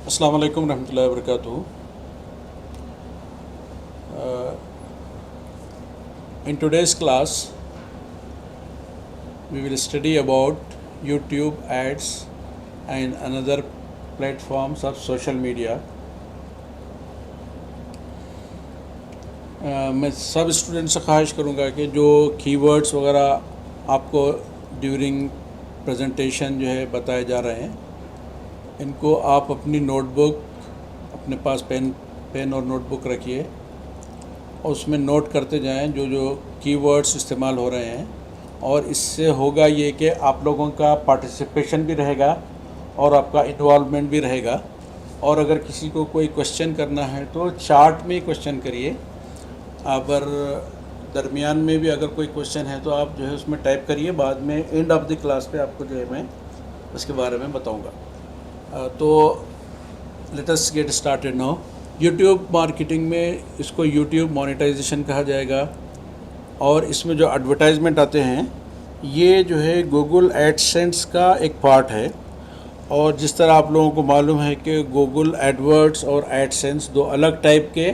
अस्सलाम वालेकुम रहमतुल्लाहि व बरकातुहू। In today's class, we will study about YouTube ads and another platforms of social media. मैं सब स्टूडेंट से ख्वाहिश करूँगा कि जो कीवर्ड्स वगैरह आपको ड्यूरिंग प्रेजेंटेशन जो है बताए जा रहे हैं, इनको आप अपनी नोटबुक, अपने पास पेन और नोटबुक रखिए और उसमें नोट करते जाएं जो जो कीवर्ड्स इस्तेमाल हो रहे हैं। और इससे होगा ये कि आप लोगों का पार्टिसिपेशन भी रहेगा और आपका इन्वॉल्वमेंट भी रहेगा। और अगर किसी को कोई क्वेश्चन करना है तो चार्ट में ही क्वेश्चन करिए। अगर दरमियान में भी अगर कोई क्वेश्चन है तो आप जो है उसमें टाइप करिए, बाद में एंड ऑफ द क्लास पे आपको जो है मैं उसके बारे में बताऊंगा। तो let us get started now. YouTube marketing में इसको यूट्यूब मोनेटाइजेशन कहा जाएगा और इसमें जो एडवर्टाइजमेंट आते हैं ये जो है गूगल एडसेंस का एक पार्ट है। और जिस तरह आप लोगों को मालूम है कि गूगल एडवर्ड्स और एडसेंस दो अलग टाइप के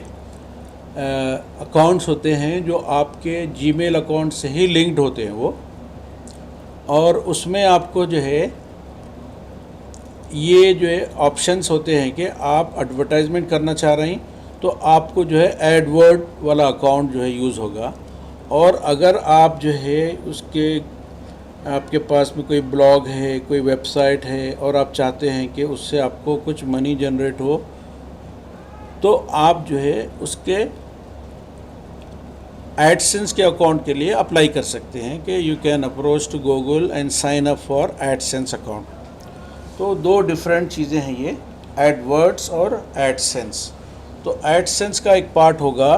अकाउंट्स होते हैं जो आपके जीमेल अकाउंट से ही लिंक्ड होते हैं वो। और उसमें आपको जो है ये जो है ऑप्शंस होते हैं कि आप एडवर्टाइजमेंट करना चाह रहे हैं तो आपको जो है एडवर्ड वाला अकाउंट जो है यूज़ होगा। और अगर आप जो है उसके आपके पास में कोई ब्लॉग है, कोई वेबसाइट है और आप चाहते हैं कि उससे आपको कुछ मनी जनरेट हो, तो आप जो है उसके एडसेंस के अकाउंट के लिए अप्लाई कर सकते हैं कि you can approach to Google and sign up for AdSense account. तो दो डिफरेंट चीज़ें हैं ये, एडवर्ड्स और एडसेंस। तो एडसेंस का एक पार्ट होगा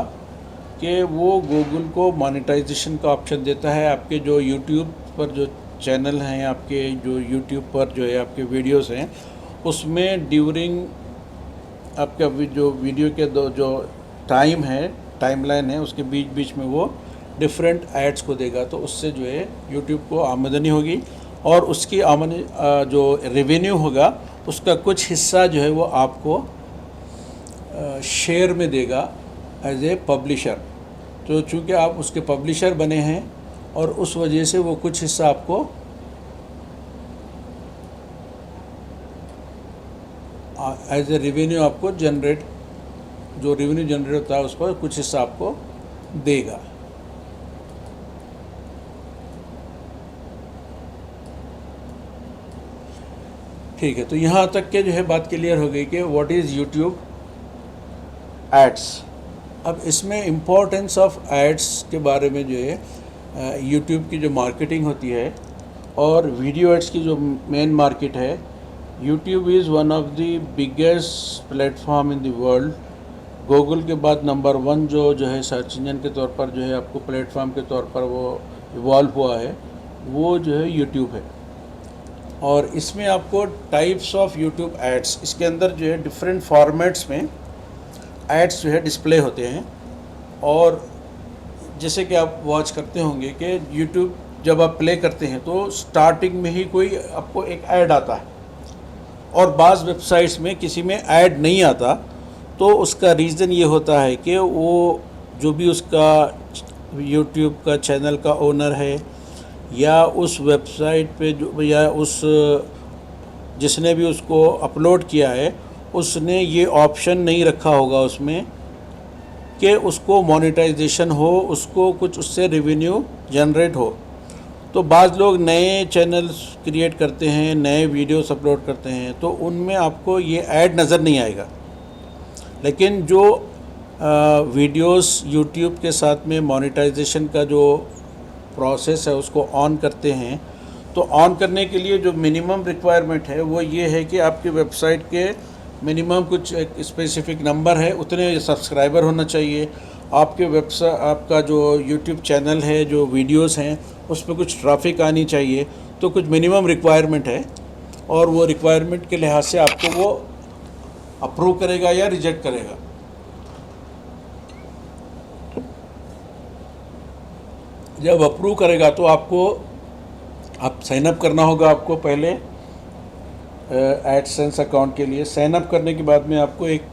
कि वो गूगल को मोनेटाइजेशन का ऑप्शन देता है। आपके जो यूट्यूब पर जो चैनल हैं, आपके जो यूट्यूब पर जो है आपके वीडियोस हैं, उसमें ड्यूरिंग आपका जो वीडियो के दो जो टाइम है, टाइमलाइन है, उसके बीच बीच में वो डिफरेंट एड्स को देगा। तो उससे जो है यूट्यूब को आमदनी होगी और उसकी आमदनी जो रेवेन्यू होगा उसका कुछ हिस्सा जो है वो आपको शेयर में देगा एज ए पब्लिशर। तो चूँकि आप उसके पब्लिशर बने हैं और उस वजह से वो कुछ हिस्सा आपको एज ए रेवेन्यू आपको जनरेट, जो रेवेन्यू जनरेट होता है उस पर कुछ हिस्सा आपको देगा। ठीक है, तो यहाँ तक के जो है बात क्लियर हो गई कि व्हाट इज़ यूट्यूब एड्स। अब इसमें इम्पोर्टेंस ऑफ एड्स के बारे में जो है यूट्यूब की जो मार्केटिंग होती है और वीडियो एड्स की जो मेन मार्केट है, YouTube is one of the biggest platform in the world. Google के बाद नंबर 1 जो है सर्च इंजन के तौर पर जो है आपको प्लेटफॉर्म के तौर पर वो इवॉल्व हुआ है, वो जो है यूट्यूब है। और इसमें आपको टाइप्स ऑफ यूट्यूब एड्स, इसके अंदर जो है डिफरेंट फॉर्मेट्स में एड्स जो है डिस्प्ले होते हैं। और जैसे कि आप वॉच करते होंगे कि यूट्यूब जब आप प्ले करते हैं तो स्टार्टिंग में ही कोई आपको एक ऐड आता है और बाज़ वेबसाइट्स में किसी में ऐड नहीं आता। तो उसका रीज़न ये होता है कि वो जो भी उसका यूट्यूब का चैनल का ओनर है या उस वेबसाइट पे जो या उस जिसने भी उसको अपलोड किया है, उसने ये ऑप्शन नहीं रखा होगा उसमें कि उसको मोनेटाइजेशन हो, उसको कुछ उससे रेवेन्यू जनरेट हो। तो बाज़ लोग नए चैनल्स क्रिएट करते हैं, नए वीडियोस अपलोड करते हैं, तो उनमें आपको ये ऐड नज़र नहीं आएगा। लेकिन जो वीडियोस यूट्यूब के साथ में मोनेटाइजेशन का जो प्रोसेस है उसको ऑन करते हैं, तो ऑन करने के लिए जो मिनिमम रिक्वायरमेंट है वो ये है कि आपकी वेबसाइट के मिनिमम कुछ एक स्पेसिफिक नंबर है, उतने सब्सक्राइबर होना चाहिए। आपके वेबसाइट, आपका जो यूट्यूब चैनल है, जो वीडियोस हैं, उस पर कुछ ट्रैफिक आनी चाहिए। तो कुछ मिनिमम रिक्वायरमेंट है और वो रिक्वायरमेंट के लिहाज से आपको वो अप्रूव करेगा या रिजेक्ट करेगा। जब अप्रूव करेगा तो आपको साइन अप करना होगा आपको पहले। एडसेंस अकाउंट के लिए साइन अप करने के बाद में आपको एक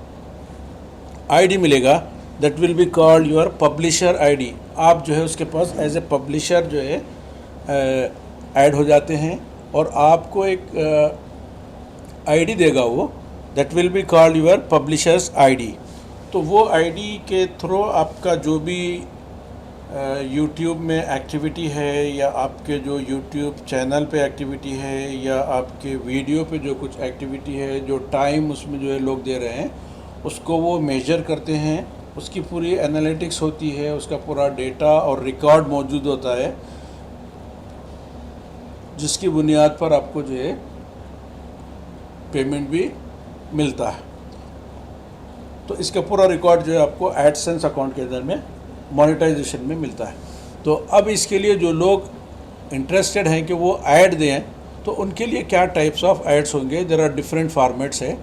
आईडी मिलेगा, that will be called your publisher ID. आप जो है उसके पास एज ए पब्लिशर जो है ऐड हो जाते हैं और आपको एक आईडी देगा वो, that will be called your publishers ID. तो वो आईडी के थ्रू आपका जो भी यूट्यूब में एक्टिविटी है या आपके जो यूट्यूब चैनल पे एक्टिविटी है या आपके वीडियो पे जो कुछ एक्टिविटी है, जो टाइम उसमें जो है लोग दे रहे हैं, उसको वो मेजर करते हैं, उसकी पूरी एनालिटिक्स होती है, उसका पूरा डेटा और रिकॉर्ड मौजूद होता है, जिसकी बुनियाद पर आपको जो है पेमेंट भी मिलता है। तो इसका पूरा रिकॉर्ड जो है आपको एडसेंस अकाउंट के अंदर में मोनेटाइजेशन में मिलता है। तो अब इसके लिए जो लोग इंटरेस्टेड हैं कि वो ऐड दें, तो उनके लिए क्या टाइप्स ऑफ एड्स होंगे, देयर आर डिफरेंट फॉर्मेट्स है।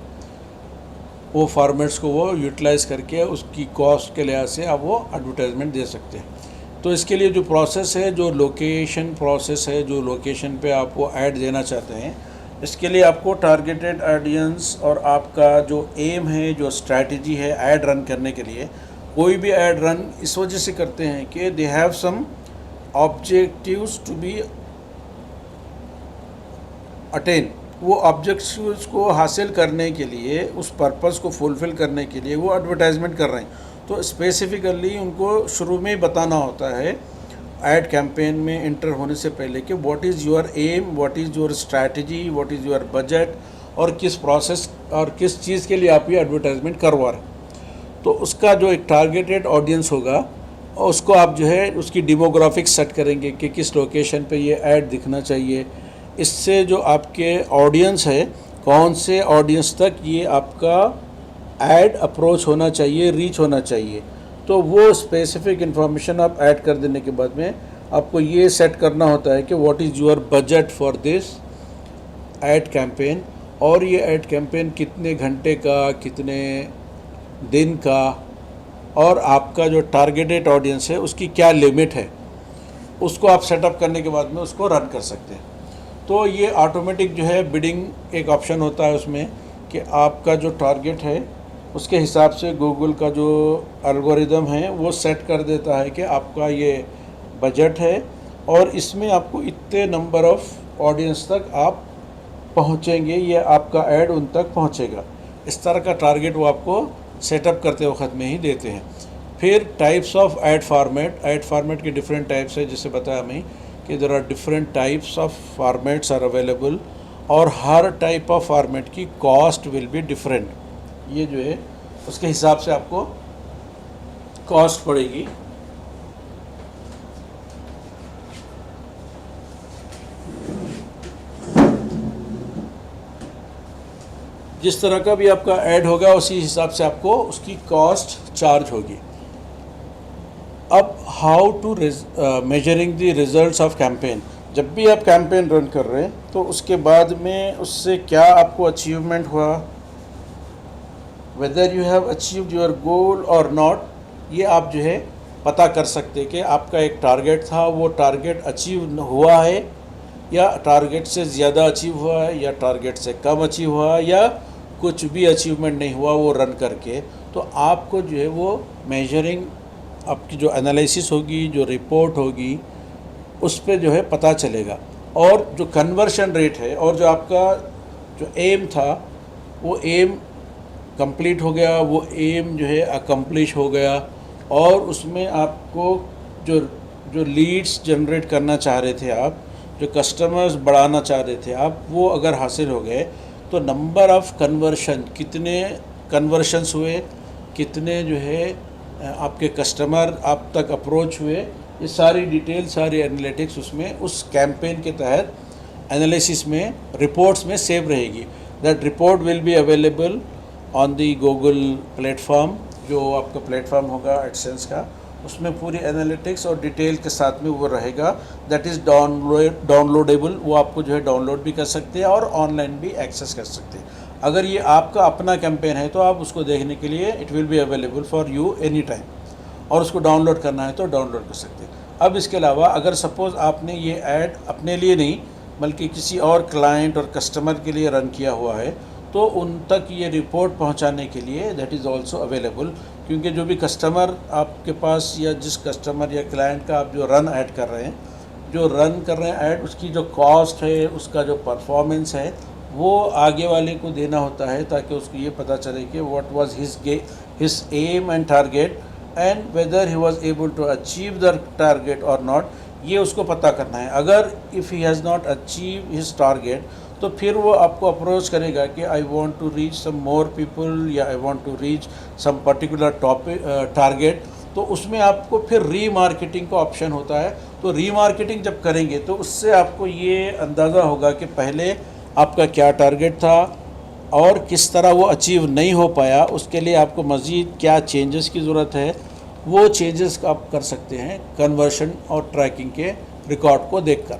वो फॉर्मेट्स को वो यूटिलाइज़ करके उसकी कॉस्ट के लिहाज से आप वो एडवर्टाइजमेंट दे सकते हैं। तो इसके लिए जो प्रोसेस है, जो लोकेशन प्रोसेस है, जो लोकेशन पे आप वो ऐड देना चाहते हैं, इसके लिए आपको टारगेटेड ऑडियंस और आपका जो एम है, जो स्ट्रैटेजी है ऐड रन करने के लिए, कोई भी ऐड रन इस वजह से करते हैं कि they have some objectives to be attain. वो ऑब्जेक्टिव्स को हासिल करने के लिए, उस पर्पस को फुलफ़िल करने के लिए वो एडवर्टाइजमेंट कर रहे हैं। तो स्पेसिफ़िकली उनको शुरू में ही बताना होता है ऐड कैंपेन में इंटर होने से पहले कि what is your aim, what is your strategy, what is your budget और किस प्रोसेस और किस चीज़ के लिए आप ये एडवर्टाइजमेंट करवा रहे हैं। तो उसका जो एक टारगेटेड ऑडियंस होगा उसको आप जो है उसकी डेमोग्राफिक्स सेट करेंगे कि किस लोकेशन पे ये ऐड दिखना चाहिए। इससे जो आपके ऑडियंस है, कौन से ऑडियंस तक ये आपका ऐड अप्रोच होना चाहिए, रीच होना चाहिए। तो वो स्पेसिफिक इन्फॉर्मेशन आप ऐड कर देने के बाद में आपको ये सेट करना होता है कि what is your budget for this add campaign, और ये ऐड कैंपेन कितने घंटे का, कितने दिन का, और आपका जो टारगेटेड ऑडियंस है उसकी क्या लिमिट है, उसको आप सेटअप करने के बाद में उसको रन कर सकते हैं। तो ये ऑटोमेटिक जो है बिडिंग एक ऑप्शन होता है उसमें कि आपका जो टारगेट है उसके हिसाब से गूगल का जो एल्गोरिदम है वो सेट कर देता है कि आपका ये बजट है और इसमें आपको इतने नंबर ऑफ ऑडियंस तक आप पहुँचेंगे, ये आपका ऐड उन तक पहुँचेगा। इस तरह का टारगेट वो आपको सेटअप करते वक्त में ही देते हैं। फिर टाइप्स ऑफ ऐड फार्मेट के डिफरेंट टाइप्स है, जैसे बताया मैं कि there are different types of formats are available और हर टाइप ऑफ फार्मेट की कॉस्ट विल बी डिफरेंट। ये जो है उसके हिसाब से आपको कॉस्ट पड़ेगी। जिस तरह का भी आपका ऐड होगा उसी हिसाब से आपको उसकी कॉस्ट चार्ज होगी। अब how to measuring the results of campaign. जब भी आप कैंपेन रन कर रहे हैं तो उसके बाद में उससे क्या आपको अचीवमेंट हुआ, whether you have achieved your goal और नॉट, ये आप जो है पता कर सकते हैं कि आपका एक टारगेट था, वो टारगेट अचीव हुआ है या टारगेट से ज़्यादा अचीव हुआ है या टारगेट से कम अचीव हुआ है या कुछ भी अचीवमेंट नहीं हुआ वो रन करके। तो आपको जो है वो मेजरिंग, आपकी जो एनालिसिस होगी, जो रिपोर्ट होगी, उस पर जो है पता चलेगा। और जो कन्वर्शन रेट है और जो आपका जो एम था वो एम कंप्लीट हो गया, वो एम जो है अकम्प्लिश हो गया, और उसमें आपको जो लीड्स जनरेट करना चाह रहे थे आप, जो कस्टमर्स बढ़ाना चाह रहे थे आप, वो अगर हासिल हो गए तो नंबर ऑफ़ कन्वर्शन, कितने कन्वर्शंस हुए, कितने जो है आपके कस्टमर आप तक अप्रोच हुए, ये सारी डिटेल, सारी एनालिटिक्स उसमें उस कैंपेन के तहत एनालिसिस में, रिपोर्ट्स में सेव रहेगी। That report will be available on the Google platform, जो आपका प्लेटफॉर्म होगा एडसेंस का, उसमें पूरी एनालिटिक्स और डिटेल के साथ में वो रहेगा। दैट इज़ डाउनलोडेबल, वो आपको जो है डाउनलोड भी कर सकते हैं और ऑनलाइन भी एक्सेस कर सकते हैं। अगर ये आपका अपना कैंपेन है तो आप उसको देखने के लिए it will be available for you any time, और उसको डाउनलोड करना है तो डाउनलोड कर सकते हैं। अब इसके अलावा अगर सपोज़ आपने ये ऐड अपने लिए नहीं बल्कि किसी और क्लाइंट और कस्टमर के लिए रन किया हुआ है, तो उन तक ये रिपोर्ट पहुंचाने के लिए दैट इज़ आल्सो अवेलेबल। क्योंकि जो भी कस्टमर आपके पास या जिस कस्टमर या क्लाइंट का आप जो रन ऐड कर रहे हैं, ऐड, उसकी जो कॉस्ट है, उसका जो परफॉर्मेंस है, वो आगे वाले को देना होता है, ताकि उसको ये पता चले कि what was his aim and target and whether he was able to achieve the target और नॉट। ये उसको पता करना है। अगर if he has not achieve his target, तो फिर वो आपको अप्रोच करेगा कि I want to reach some more people या I want to reach some particular topic target. तो उसमें आपको फिर रीमार्केटिंग का ऑप्शन होता है। तो रीमार्केटिंग जब करेंगे तो उससे आपको ये अंदाज़ा होगा कि पहले आपका क्या टारगेट था और किस तरह वो अचीव नहीं हो पाया, उसके लिए आपको मज़ीद क्या चेंजेस की ज़रूरत है। वो चेंजेस आप कर सकते हैं कन्वर्शन और ट्रैकिंग के रिकॉर्ड को देखकर।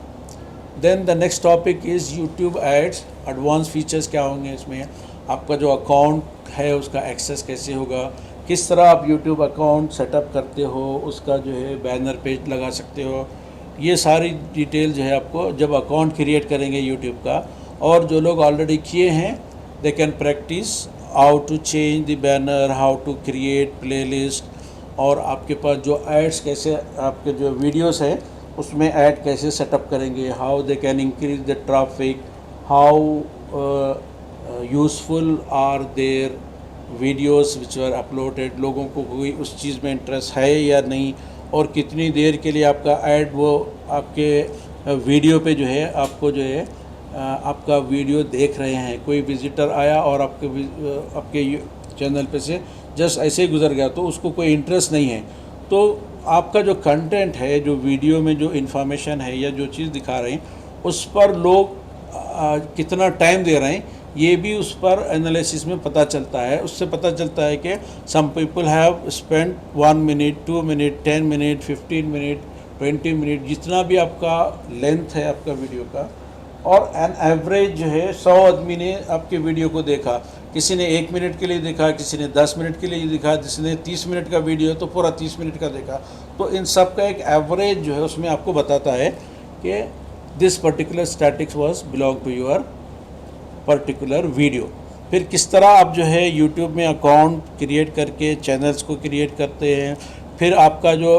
Then the next topic is YouTube ads. Advance features क्या होंगे इसमें, आपका जो अकाउंट है उसका एक्सेस कैसे होगा, किस तरह आप यूट्यूब अकाउंट सेटअप करते हो, उसका जो है बैनर पेज लगा सकते हो। ये सारी डिटेल जो है आपको जब अकाउंट क्रिएट करेंगे यूट्यूब का, और जो लोग ऑलरेडी किए हैं they can practice how to change the banner, how to create playlist, और आपके पास जो एड्स कैसे, आपके जो वीडियोस है उसमें ऐड कैसे सेटअप करेंगे, how they can increase the traffic, how useful are their videos which are uploaded, लोगों को कोई उस चीज़ में इंटरेस्ट है या नहीं, और कितनी देर के लिए आपका ऐड वो आपके वीडियो पे जो है आपको जो है आपका वीडियो देख रहे हैं। कोई विज़िटर आया और आपके चैनल पे से जस्ट ऐसे ही गुजर गया, तो उसको कोई इंटरेस्ट नहीं है, तो आपका जो कंटेंट है, जो वीडियो में जो इन्फॉर्मेशन है या जो चीज़ दिखा रहे हैं, उस पर लोग कितना टाइम दे रहे हैं, ये भी उस पर एनालिसिस में पता चलता है। उससे पता चलता है कि some people have spend 1 minute, 2 minute, 10 minute, 15 minute, 20 minute, जितना भी आपका लेंथ है आपका वीडियो का, और एन एवरेज जो है 100 आदमी ने आपके वीडियो को देखा। किसी ने 1 मिनट के लिए देखा, किसी ने 10 मिनट के लिए देखा, किसी ने 30 मिनट का वीडियो तो पूरा 30 मिनट का देखा। तो इन सब का एक एवरेज जो है उसमें आपको बताता है कि this particular statics was belong to your particular video. फिर किस तरह आप जो है यूट्यूब में अकाउंट क्रिएट करके चैनल्स को क्रिएट करते हैं, फिर आपका जो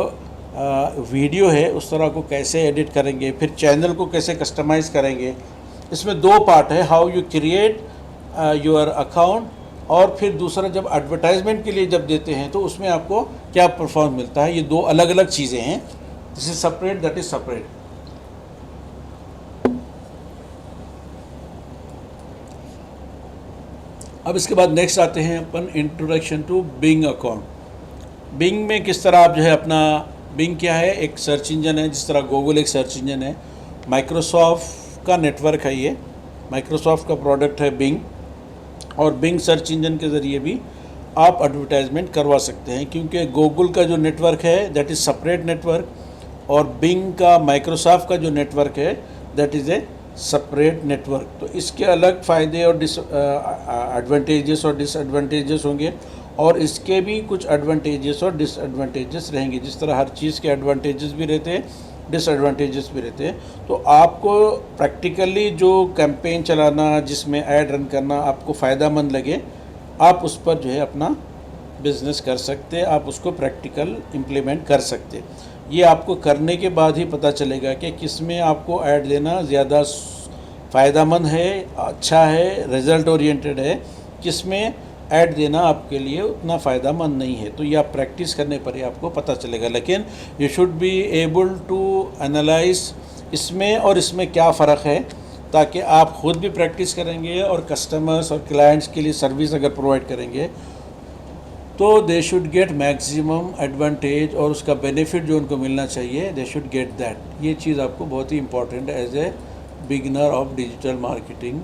वीडियो है उस तरह को कैसे एडिट करेंगे, फिर चैनल को कैसे कस्टमाइज़ करेंगे। इसमें 2 पार्ट है, how you create your account, और फिर दूसरा जब एडवर्टाइजमेंट के लिए जब देते हैं तो उसमें आपको क्या परफॉर्मेंस मिलता है। ये 2 अलग अलग चीज़ें हैं। This is separate, that is separate. अब इसके बाद नेक्स्ट आते हैं अपन introduction to Bing account. Bing में किस तरह आप जो है अपना, बिंग क्या है, एक सर्च इंजन है, जिस तरह गूगल एक सर्च इंजन है। माइक्रोसॉफ्ट का नेटवर्क है, ये माइक्रोसॉफ्ट का प्रोडक्ट है बिंग, और बिंग सर्च इंजन के ज़रिए भी आप एडवर्टाइजमेंट करवा सकते हैं। क्योंकि गूगल का जो नेटवर्क है दैट इज़ सेपरेट नेटवर्क, और बिंग का माइक्रोसॉफ्ट का जो नेटवर्क है that is a separate network. तो इसके अलग फ़ायदे और एडवांटेजेस और डिसएडवांटेजेस होंगे, और इसके भी कुछ एडवांटेजेस और डिसएडवांटेजेस रहेंगे। जिस तरह हर चीज़ के एडवांटेजेस भी रहते हैं, डिसएडवांटेजेस भी रहते हैं। तो आपको प्रैक्टिकली जो कैंपेन चलाना, जिसमें ऐड रन करना आपको फ़ायदेमंद लगे, आप उस पर जो है अपना बिज़नेस कर सकते हैं, आप उसको प्रैक्टिकल इम्प्लीमेंट कर सकते हैं। ये आपको करने के बाद ही पता चलेगा कि किस में आपको ऐड देना ज़्यादा फ़ायदेमंद है, अच्छा है, रिज़ल्ट ओरिएंटेड है, किस में ऐड देना आपके लिए उतना फ़ायदेमंद नहीं है। तो ये आप प्रैक्टिस करने पर ही आपको पता चलेगा। लेकिन you should be able to analyse इसमें और इसमें क्या फ़र्क है, ताकि आप ख़ुद भी प्रैक्टिस करेंगे और कस्टमर्स और क्लाइंट्स के लिए सर्विस अगर प्रोवाइड करेंगे तो they should get maximum advantage, और उसका बेनिफिट जो उनको मिलना चाहिए दे शुड गेट दैट। ये चीज़ आपको बहुत ही इंपॉर्टेंट है as a beginner of digital marketing,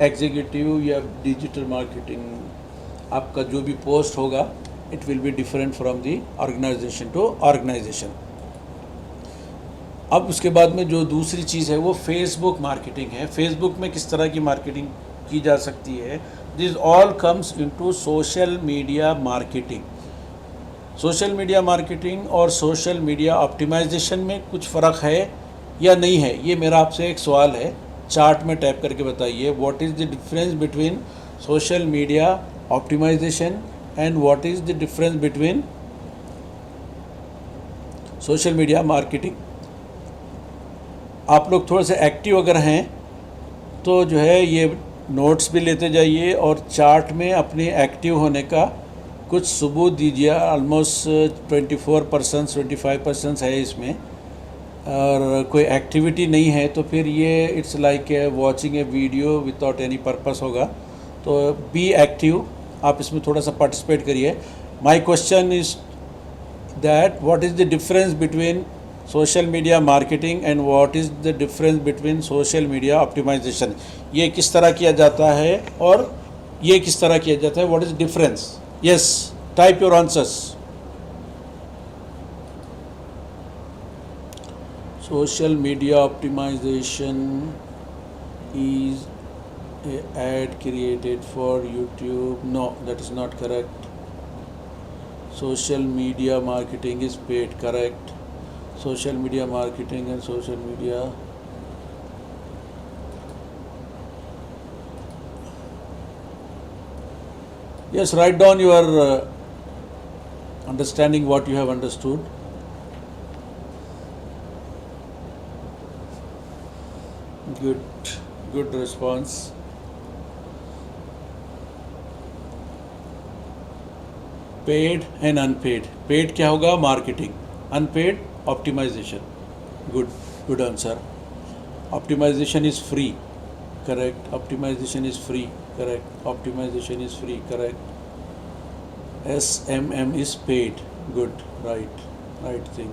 executive या डिजिटल मार्केटिंग। आपका जो भी पोस्ट होगा it will be different from the organisation to organisation. अब उसके बाद में जो दूसरी चीज़ है वो फेसबुक मार्केटिंग है। फेसबुक में किस तरह की मार्केटिंग की जा सकती है, this all comes into social media marketing. Social media marketing और सोशल मीडिया ऑप्टिमाइजेशन में कुछ फ़र्क है, या नहीं है, ये मेरा आपसे एक सवाल है। चार्ट में टैप करके बताइए what is the difference between social media optimisation and what is the difference between social media marketing. आप लोग थोड़े से एक्टिव अगर हैं तो जो है ये नोट्स भी लेते जाइए और चार्ट में अपने एक्टिव होने का कुछ सबूत दीजिए। ऑलमोस्ट 24% 25% है इसमें, और कोई एक्टिविटी नहीं है तो फिर ये it's like watching A video without any purpose होगा। तो बी एक्टिव, आप इसमें थोड़ा सा पार्टिसिपेट करिए। My question is that what is the difference between social media marketing and what is the difference between social media optimisation. ये किस तरह किया जाता है और ये किस तरह किया जाता है, what is difference. Yes, type your answers. Social media optimization is a ad created for YouTube. No, that is not correct. Social media marketing is paid. Correct. Social media marketing and social media. Yes, write down your understanding what you have understood. Good response. Paid and unpaid. Paid क्या होगा, marketing, unpaid optimisation. Good answer. Optimisation is free, correct. Optimisation is free, correct. Optimisation is free, correct. SMM is paid, good, right thing.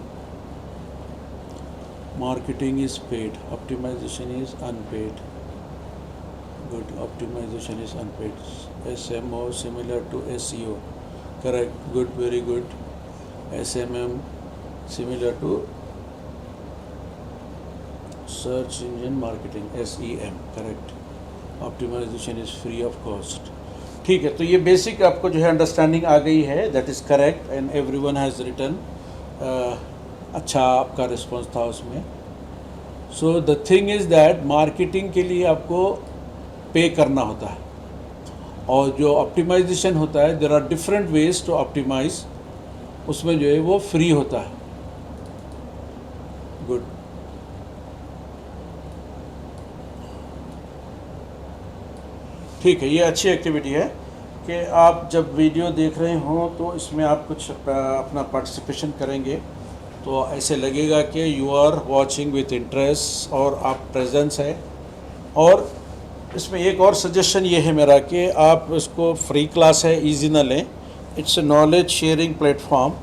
Marketing is paid, optimization is unpaid. Good, optimization is unpaid. SMO similar to SEO, correct. Good, very good. SMM similar to search engine marketing, SEM, correct. Optimization is free of cost. ठीक है, तो ये basic आपको जो है understanding आ गई है, that is correct and everyone has written. अच्छा आपका रिस्पॉन्स था उसमें। So the thing is that marketing के लिए आपको पे करना होता है, और जो ऑप्टिमाइजेशन होता है there are different ways to optimise, उसमें जो है वो फ्री होता है। गुड। ठीक है, ये अच्छी एक्टिविटी है कि आप जब वीडियो देख रहे हों तो इसमें आप कुछ अपना पार्टिसिपेशन करेंगे तो ऐसे लगेगा कि you are watching with interest और आप प्रेजेंस है। और इसमें एक और सजेशन ये है मेरा कि आप इसको फ्री क्लास है, इजी ना लें। It's a knowledge sharing platform.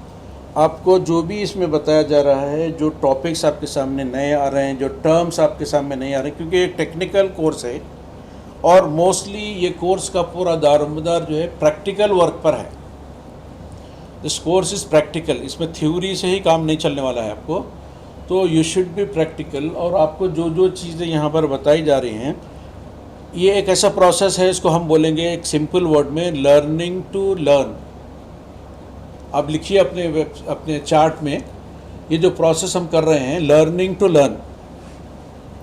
आपको जो भी इसमें बताया जा रहा है, जो टॉपिक्स आपके सामने नए आ रहे हैं, जो टर्म्स आपके सामने नहीं आ रहे हैं, क्योंकि एक टेक्निकल कोर्स है और मोस्टली ये कोर्स का पूरा दारोमदार जो है प्रैक्टिकल वर्क पर है। दिस कोर्स इज़ प्रैक्टिकल, इसमें थ्योरी से ही काम नहीं चलने वाला है आपको, तो यू शुड बी प्रैक्टिकल। और आपको जो जो चीज़ें यहाँ पर बताई जा रही हैं, ये एक ऐसा प्रोसेस है, इसको हम बोलेंगे एक सिंपल वर्ड में लर्निंग टू लर्न। आप लिखिए अपने चार्ट में, ये जो प्रोसेस हम कर रहे हैं learning to learn.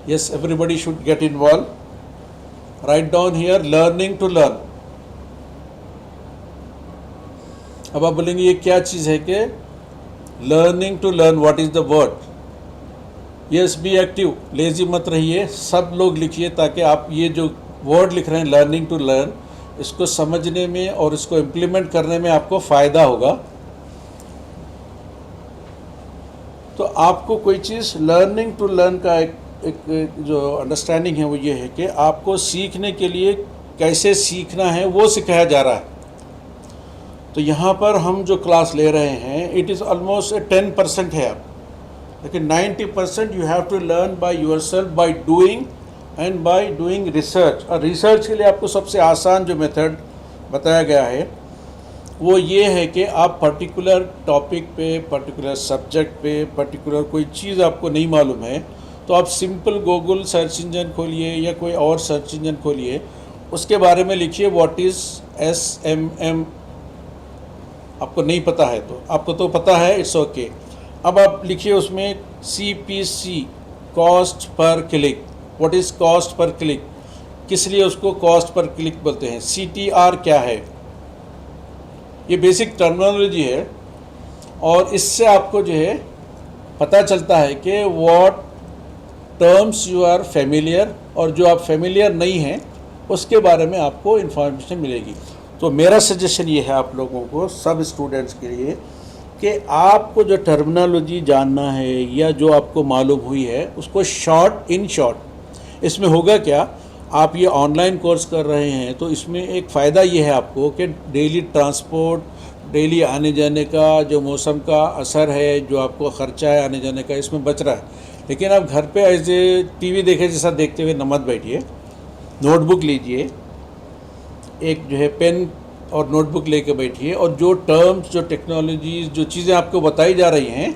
Yes, everybody should get involve. Right down here learning to learn. अब आप बोलेंगे ये क्या चीज़ है कि learning to learn, what is the word. Yes, be active, lazy मत रहिए, सब लोग लिखिए ताकि आप ये जो वर्ड लिख रहे हैं लर्निंग टू लर्न, इसको समझने में और इसको इम्प्लीमेंट करने में आपको फ़ायदा होगा। तो आपको कोई चीज़ लर्निंग टू लर्न का एक जो अंडरस्टैंडिंग है वो ये है कि आपको सीखने के लिए कैसे सीखना है वो सिखाया जा रहा है। तो यहाँ पर हम जो क्लास ले रहे हैं इट इज़ ऑलमोस्ट 10% है अब, लेकिन 90% you have to learn by yourself, by doing and by doing research. और रिसर्च के लिए आपको सबसे आसान जो मेथड बताया गया है वो ये है कि आप पर्टिकुलर टॉपिक पे, पर्टिकुलर सब्जेक्ट पे, पर्टिकुलर कोई चीज़ आपको नहीं मालूम है तो आप सिंपल गूगल सर्च इंजन खोलिए या कोई और सर्च इंजन खोलिए, उसके बारे में लिखिए व्हाट इज़ SMM। आपको नहीं पता है तो, आपको तो पता है, इट्स ओके। अब आप लिखिए उसमें CPC, cost per click. What is cost per click, किस लिए उसको कॉस्ट पर क्लिक बोलते हैं? CTR क्या है? ये बेसिक टर्मिनोलॉजी है और इससे आपको जो है पता चलता है कि what terms you are familiar और जो आप फेमिलियर नहीं हैं उसके बारे में आपको इन्फॉर्मेशन मिलेगी। तो मेरा सजेशन ये है आप लोगों को, सब स्टूडेंट्स के लिए, कि आपको जो टर्मिनोलॉजी जानना है या जो आपको मालूम हुई है उसको शॉर्ट इसमें होगा क्या, आप ये ऑनलाइन कोर्स कर रहे हैं तो इसमें एक फ़ायदा ये है आपको कि डेली ट्रांसपोर्ट, डेली आने जाने का जो मौसम का असर है, जो आपको ख़र्चा है आने जाने का, इसमें बच रहा है। लेकिन आप घर पे ऐसे टीवी देखे जैसा देखते हुए न मत बैठिए, नोटबुक लीजिए, एक जो है पेन और नोटबुक लेके बैठिए और जो टर्म्स, जो टेक्नोलॉजीज़, जो चीज़ें आपको बताई जा रही हैं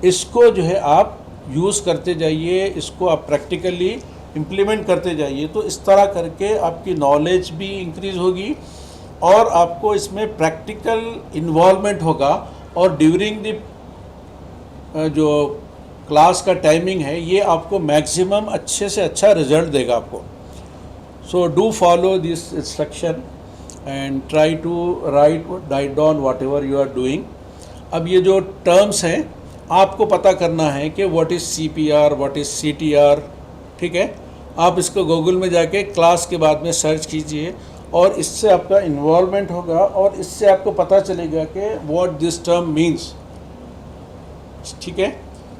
इसको जो है आप यूज़ करते जाइए, इसको आप प्रैक्टिकली इम्प्लीमेंट करते जाइए। तो इस तरह करके आपकी नॉलेज भी इंक्रीज़ होगी और आपको इसमें प्रैक्टिकल इन्वॉल्वमेंट होगा और ड्यूरिंग द जो क्लास का टाइमिंग है ये आपको मैक्सिमम अच्छे से अच्छा रिजल्ट देगा आपको। So do follow this instruction and try to write down whatever you are doing. अब ये जो टर्म्स हैं आपको पता करना है कि what is CPR, what is CTR, ठीक है। आप इसको गूगल में जाके क्लास के बाद में सर्च कीजिए और इससे आपका इन्वॉल्वमेंट होगा और इससे आपको पता चलेगा कि व्हाट दिस टर्म मीन्स, ठीक है।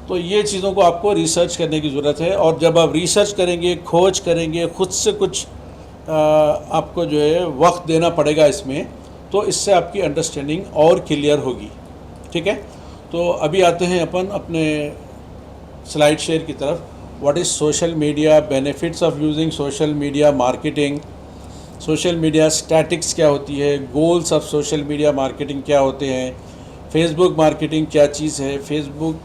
तो ये चीज़ों को आपको रिसर्च करने की ज़रूरत है और जब आप रिसर्च करेंगे, खोज करेंगे, ख़ुद से कुछ आपको जो है वक्त देना पड़ेगा इसमें, तो इससे आपकी अंडरस्टैंडिंग और क्लियर होगी, ठीक है। तो अभी आते हैं अपन अपने स्लाइड शेयर की तरफ। What is social media, benefits of using social media marketing, social media statics क्या होती है, goals of social media marketing क्या होते हैं, फेसबुक मार्केटिंग क्या चीज़ है, फेसबुक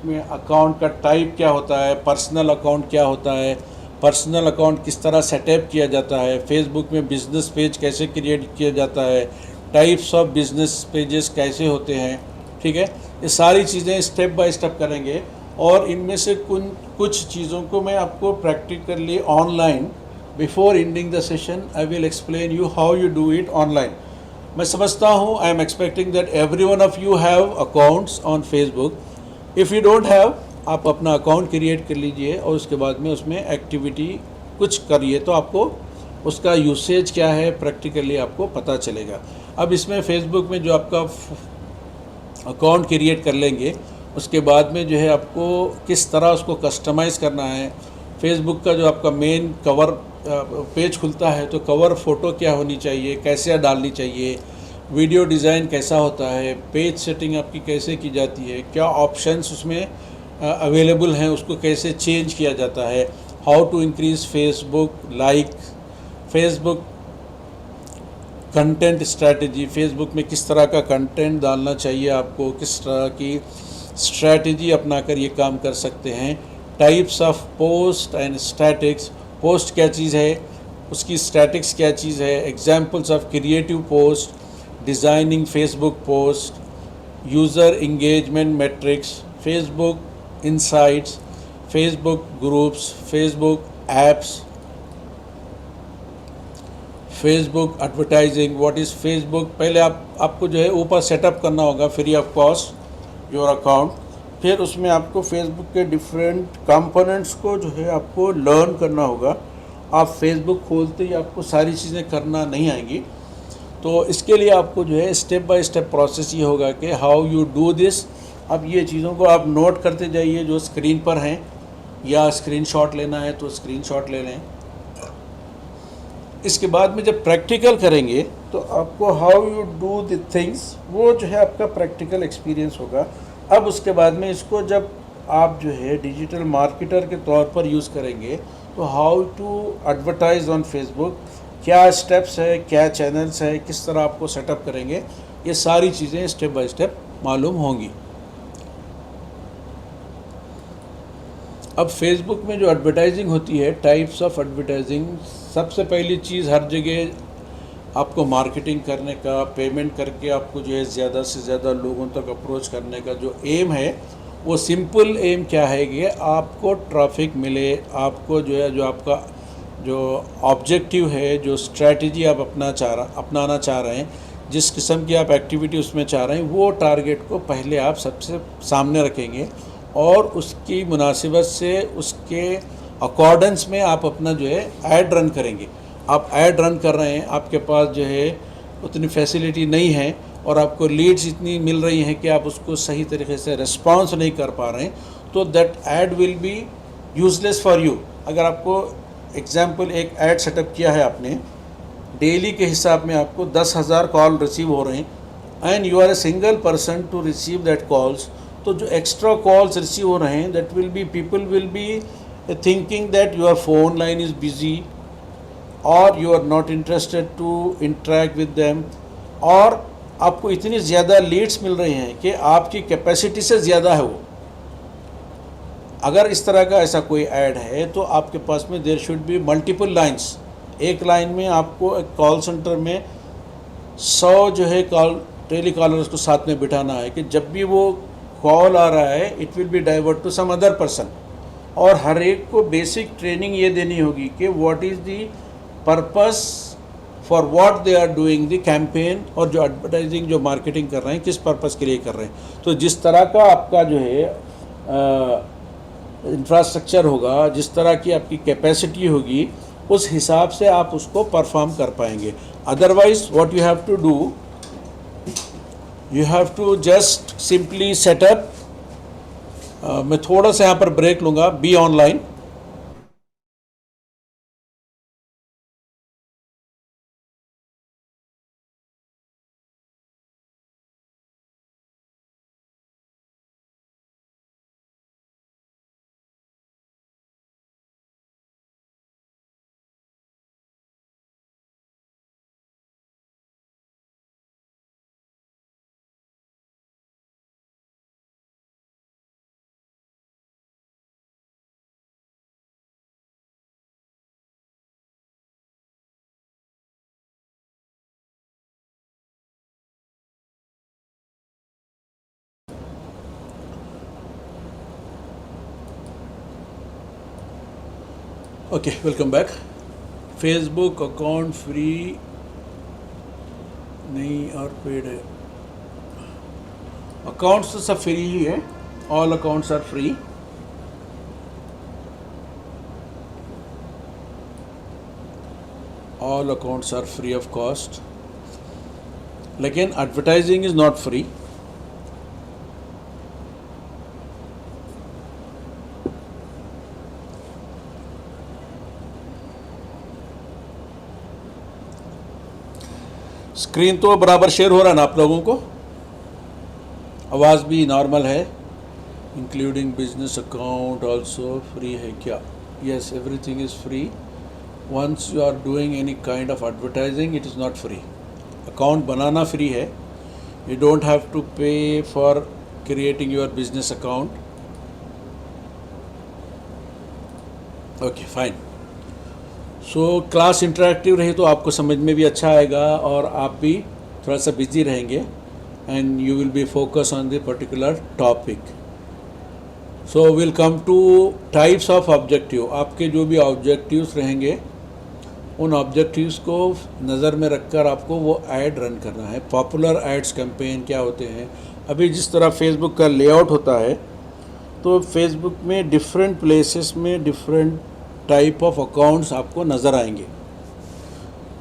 में अकाउंट का टाइप क्या होता है, पर्सनल अकाउंट क्या होता है, पर्सनल अकाउंट किस तरह सेटअप किया जाता है, फेसबुक में बिज़नेस पेज कैसे क्रिएट किया जाता है, टाइप्स ऑफ बिज़नेस पेजेस कैसे होते हैं, ठीक है। ये सारी चीज़ें स्टेप बाय स्टेप करेंगे और इनमें से कुछ चीज़ों को मैं आपको practically online before ending the session I will explain you how you do it online. मैं समझता हूँ, I am expecting that every one of you have accounts on Facebook. If you don't have, आप अपना account create कर लीजिए और उसके बाद में उसमें एक्टिविटी कुछ करिए तो आपको उसका यूसेज क्या है प्रैक्टिकली आपको पता चलेगा। अब इसमें फेसबुक में जो आपका अकाउंट क्रिएट कर लेंगे उसके बाद में जो है आपको किस तरह उसको कस्टमाइज़ करना है। फेसबुक का जो आपका मेन कवर पेज खुलता है तो कवर फ़ोटो क्या होनी चाहिए, कैसे डालनी चाहिए, वीडियो डिज़ाइन कैसा होता है, पेज सेटिंग आपकी कैसे की जाती है, क्या ऑप्शंस उसमें अवेलेबल हैं, उसको कैसे चेंज किया जाता है, how to increase Facebook like, Facebook content strategy, Facebook में किस तरह का कंटेंट डालना चाहिए आपको, किस तरह की स्ट्रैटेजी अपनाकर ये काम कर सकते हैं। Types of post and statics, post क्या चीज़ है, उसकी स्टैटिक्स क्या चीज़ है, examples of creative post, designing Facebook post, user engagement matrix, Facebook insights, Facebook groups, Facebook apps, Facebook advertising. What is Facebook, पहले आपको जो है ऊपर सेटअप करना होगा free of cost your account, फिर उसमें आपको फेसबुक के डिफरेंट कंपोनेंट्स को जो है आपको लर्न करना होगा। आप फेसबुक खोलते ही आपको सारी चीज़ें करना नहीं आएंगी, तो इसके लिए आपको जो है स्टेप बाय स्टेप प्रोसेस ये होगा कि हाउ यू डू दिस। अब ये चीज़ों को आप नोट करते जाइए जो स्क्रीन पर हैं, या स्क्रीनशॉट लेना है तो स्क्रीनशॉट ले लें। इसके बाद में जब प्रैक्टिकल करेंगे तो आपको how you do the things, वो जो है आपका प्रैक्टिकल एक्सपीरियंस होगा। अब उसके बाद में इसको जब आप जो है डिजिटल मार्केटर के तौर पर यूज़ करेंगे तो how to advertise on Facebook, क्या स्टेप्स है, क्या चैनल्स है, किस तरह आपको सेटअप करेंगे, ये सारी चीज़ें स्टेप बाय स्टेप मालूम होंगी। अब फेसबुक में जो एडवर्टाइजिंग होती है, टाइप्स ऑफ एडवर्टाइजिंग, सबसे पहली चीज़ हर जगह आपको मार्केटिंग करने का, पेमेंट करके आपको जो है ज़्यादा से ज़्यादा लोगों तक अप्रोच करने का जो एम है वो सिंपल एम क्या है कि आपको ट्रैफिक मिले, आपको जो है जो आपका जो ऑब्जेक्टिव है, जो स्ट्रैटेजी आप अपनाना चाह रहे हैं, जिस किस्म की आप एक्टिविटी उसमें चाह रहे हैं, वो टारगेट को पहले आप सबसे सामने रखेंगे और उसकी मुनासिबत से उसके अकॉर्डेंस में आप अपना जो है ऐड रन करेंगे। आप ऐड रन कर रहे हैं, आपके पास जो है उतनी फैसिलिटी नहीं है और आपको लीड्स इतनी मिल रही हैं कि आप उसको सही तरीके से रिस्पॉन्स नहीं कर पा रहे हैं, तो that add will be useless for you. अगर आपको एग्जाम्पल एक ऐड सेटअप किया है आपने, डेली के हिसाब में आपको 10,000 कॉल रिसीव हो रहे हैं and you are a single person to receive that calls, तो जो एक्स्ट्रा कॉल्स रिसीव हो रहे हैं that will be, people will be thinking that your phone line is busy और you are not interested to interact with them, और आपको इतनी ज़्यादा लीड्स मिल रही हैं कि आपकी कैपेसिटी से ज़्यादा है वो। अगर इस तरह का ऐसा कोई ऐड है तो आपके पास में there should be multiple lines. एक लाइन में आपको एक कॉल सेंटर में 100 जो है टेली कॉलर्स को साथ में बिठाना है कि जब भी वो कॉल आ रहा है it will be divert to some other person, और हर एक को बेसिक ट्रेनिंग ये देनी होगी कि what is the purpose for what they are doing the campaign, और जो एडवर्टाइजिंग जो मार्केटिंग कर रहे हैं किस पर्पस के लिए कर रहे हैं। तो जिस तरह का आपका जो है इंफ्रास्ट्रक्चर होगा, जिस तरह की आपकी कैपेसिटी होगी, उस हिसाब से आप उसको परफॉर्म कर पाएंगे। Otherwise what you have to do, you have to just simply setup. मैं थोड़ा सा यहाँ पर ब्रेक लूँगा, be online. Okay, welcome back. Facebook account free नहीं और पेड है। अकाउंट्स तो सब फ्री ही है, all accounts are free. All accounts are free of cost, लेकिन advertising is not free. Screen तो बराबर शेयर हो रहा है ना आप लोगों को? आवाज़ भी नॉर्मल है? Including business account also free है क्या? Yes, everything is free. Once you are doing any kind of advertising it is not free. Account बनाना फ्री है, you don't have to pay for creating your business account. Okay, fine. So class interactive रही तो आपको समझ में भी अच्छा आएगा और आप भी थोड़ा सा बिजी रहेंगे and you will be focus on the particular topic. So will come two types of objective. आपके जो भी ऑब्जेक्टिव्स रहेंगे उन ऑब्जेक्टिव्स को नज़र में रखकर आपको वो ऐड रन करना है। पॉपुलर एड्स कैंपेन क्या होते हैं? अभी जिस तरह फेसबुक का लेआउट होता है तो फेसबुक में डिफरेंट प्लेसेस में डिफरेंट टाइप ऑफ अकाउंट्स आपको नज़र आएंगे,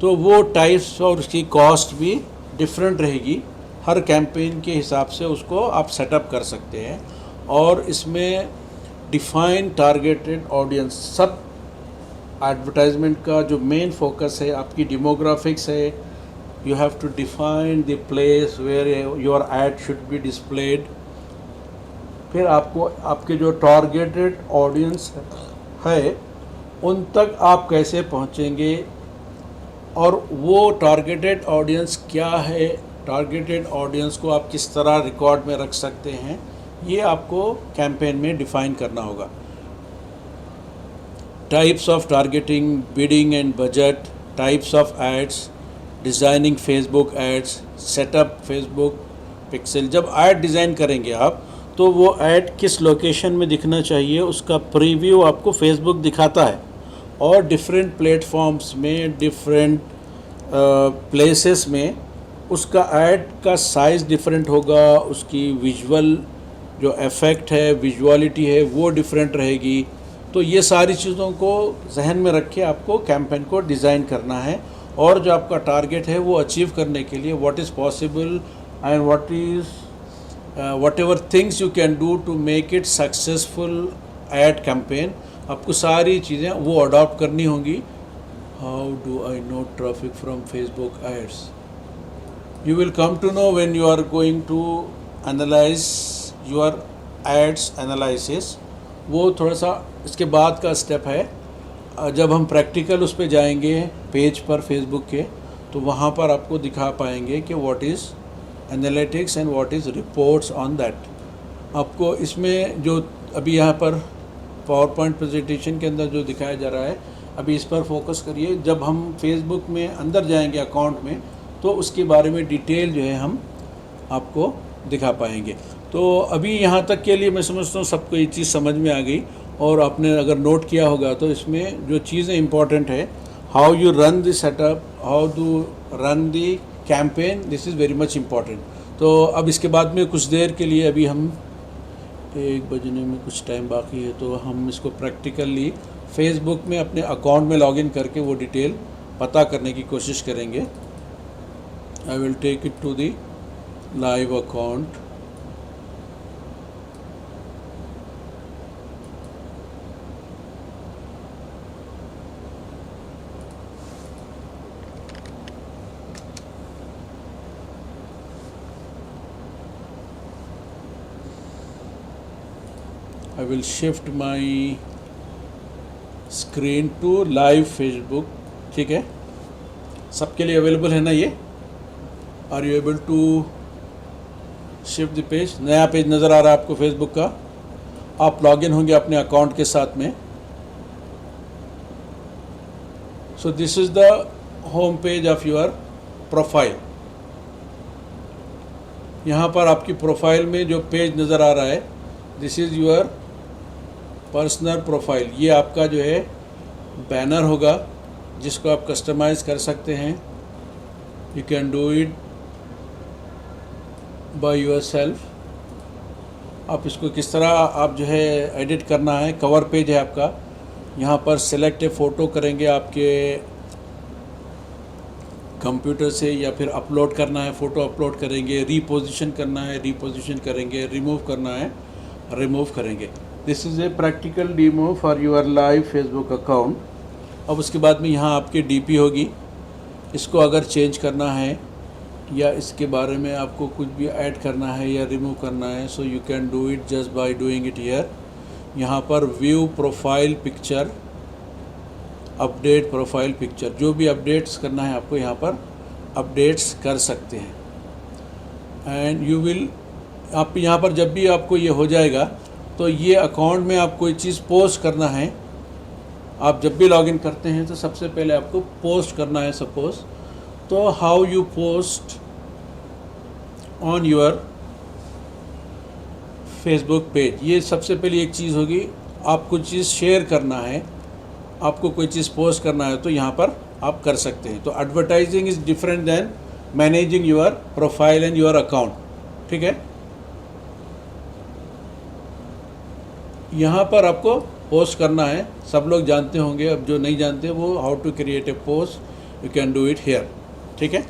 तो वो टाइप्स और उसकी कॉस्ट भी डिफरेंट रहेगी। हर कैंपेन के हिसाब से उसको आप सेटअप कर सकते हैं और इसमें डिफाइन टारगेटेड ऑडियंस, सब एडवर्टाइजमेंट का जो मेन फोकस है आपकी डेमोग्राफिक्स है। You have to define the place where your ad should be displayed. फिर आपको आपके जो टारगेटेड ऑडियंस है उन तक आप कैसे पहुंचेंगे और वो टारगेटेड ऑडियंस क्या है, टारगेटेड ऑडियंस को आप किस तरह रिकॉर्ड में रख सकते हैं, ये आपको कैंपेन में डिफाइन करना होगा। Types of targeting, bidding and budget, types of ads, designing Facebook ads, setup Facebook pixel. जब ऐड डिज़ाइन करेंगे आप तो वो ऐड किस लोकेशन में दिखना चाहिए उसका प्रीव्यू आपको फेसबुक दिखाता है। और डिफरेंट प्लेटफॉर्म्स में, डिफरेंट प्लेसेस में उसका ऐड का साइज़ डिफरेंट होगा, उसकी विजुअल जो इफ़ेक्ट है, विजुअलिटी है, वो डिफरेंट रहेगी। तो ये सारी चीज़ों को जहन में रख के आपको कैंपेन को डिज़ाइन करना है, और जो आपका टारगेट है वो अचीव करने के लिए what is possible and whatever things you can do to make it successful ad campaign, आपको सारी चीज़ें वो अडॉप्ट करनी होंगी। How do I know traffic from Facebook ads? You will come to know when you are going to analyze your ads analysis। वो थोड़ा सा इसके बाद का स्टेप है। जब हम प्रैक्टिकल उस पर जाएंगे पेज पर फेसबुक के, तो वहाँ पर आपको दिखा पाएंगे कि what is analytics and what is reports on that. आपको इसमें जो अभी यहाँ पर पावर पॉइंट प्रेजेंटेशन के अंदर जो दिखाया जा रहा है, अभी इस पर फोकस करिए। जब हम फेसबुक में अंदर जाएंगे अकाउंट में, तो उसके बारे में डिटेल जो है हम आपको दिखा पाएंगे। तो अभी यहाँ तक के लिए मैं समझता हूँ सबको ये चीज़ समझ में आ गई। और आपने अगर नोट किया होगा तो इसमें जो चीज़ें इंपॉर्टेंट है, how you run the setup, how do run the campaign, this is very much important. तो अब इसके बाद में कुछ देर के लिए, अभी हम 1 बजने में कुछ टाइम बाकी है, तो हम इसको प्रैक्टिकली फेसबुक में अपने अकाउंट में लॉगिन करके वो डिटेल पता करने की कोशिश करेंगे। I will take it to the live account। I will shift my screen to live Facebook। ठीक है, सबके लिए अवेलेबल है ना ये? Are you able to shift the page? नया पेज नज़र आ रहा है आपको फेसबुक का। आप लॉगिन होंगे अपने अकाउंट के साथ में। So this is the home page of your profile. यहाँ पर आपकी प्रोफाइल में जो पेज नज़र आ रहा है, this is your personal profile. ये आपका जो है बैनर होगा, जिसको आप कस्टमाइज़ कर सकते हैं। You can do it by yourself. आप इसको किस तरह आप जो है एडिट करना है, कवर पेज है आपका। यहाँ पर सिलेक्ट ए फ़ोटो करेंगे आपके कंप्यूटर से, या फिर अपलोड करना है, फ़ोटो अपलोड करेंगे, रीपोजीशन करना है, रीपोजीशन करेंगे, रिमूव करना है, रिमूव करेंगे। This is a practical demo for your live Facebook account. अब उसके बाद में यहाँ आपकी डीपी होगी। इसको अगर चेंज करना है या इसके बारे में आपको कुछ भी ऐड करना है या रिमूव करना है, so you can do it just by doing it here. यहाँ पर view profile picture, update profile picture, जो भी अपडेट्स करना है आपको यहाँ पर अपडेट्स कर सकते हैं। एंड यू विल, आप यहाँ पर जब भी आपको ये हो जाएगा, तो ये अकाउंट में आप कोई चीज़ पोस्ट करना है, आप जब भी लॉगिन करते हैं तो सबसे पहले आपको पोस्ट करना है सपोज़। तो how you post on your Facebook page, ये सबसे पहली एक चीज़ होगी। आप कुछ चीज़ शेयर करना है, आपको कोई चीज़ पोस्ट करना है, तो यहाँ पर आप कर सकते हैं। तो advertising is different than managing your profile and your account. ठीक है, यहाँ पर आपको पोस्ट करना है, सब लोग जानते होंगे। अब जो नहीं जानते वो how to create a post, you can do it here. ठीक है,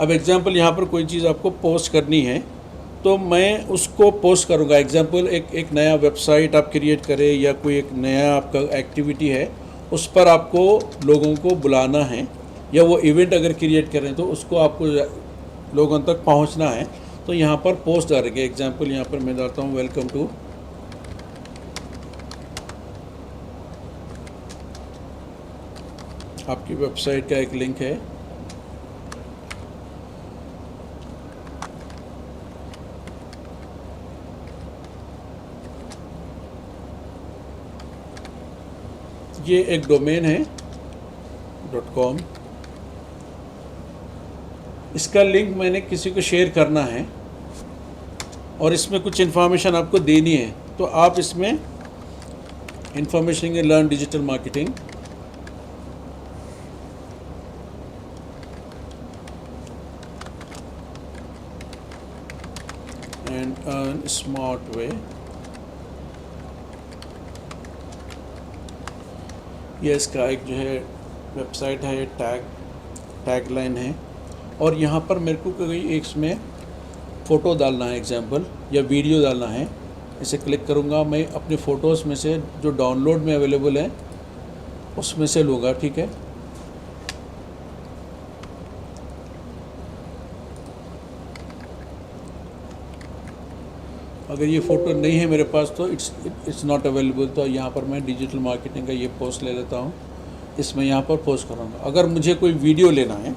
अब एग्जांपल यहाँ पर कोई चीज़ आपको पोस्ट करनी है, तो मैं उसको पोस्ट करूँगा। एग्जांपल एक नया वेबसाइट आप क्रिएट करें, या कोई एक नया आपका एक्टिविटी है, उस पर आपको लोगों को बुलाना है, या वो इवेंट अगर क्रिएट करें तो उसको आपको लोगों तक पहुँचना है, तो यहाँ पर पोस्ट डालेंगे। एग्जाम्पल यहाँ पर मैं डालता हूँ वेलकम टू, आपकी वेबसाइट का एक लिंक है। ये एक डोमेन है .com, इसका लिंक मैंने किसी को शेयर करना है। और इसमें कुछ इन्फॉर्मेशन आपको देनी है, तो आप इसमें information learn digital marketing, and earn smart way। ये इसका एक जो है वेबसाइट है, टैग लाइन है, और यहाँ पर मेरे को कोई एक इसमें फ़ोटो डालना है एग्जाम्पल, या वीडियो डालना है। इसे क्लिक करूँगा, मैं अपने फ़ोटोज़ में से जो डाउनलोड में अवेलेबल है उसमें से लूँगा, ठीक है। अगर ये फ़ोटो नहीं है मेरे पास तो इट्स नॉट अवेलेबल, तो यहाँ पर मैं डिजिटल मार्केटिंग का ये पोस्ट ले लेता हूँ, इसमें यहाँ पर पोस्ट करूँगा। अगर मुझे कोई वीडियो लेना है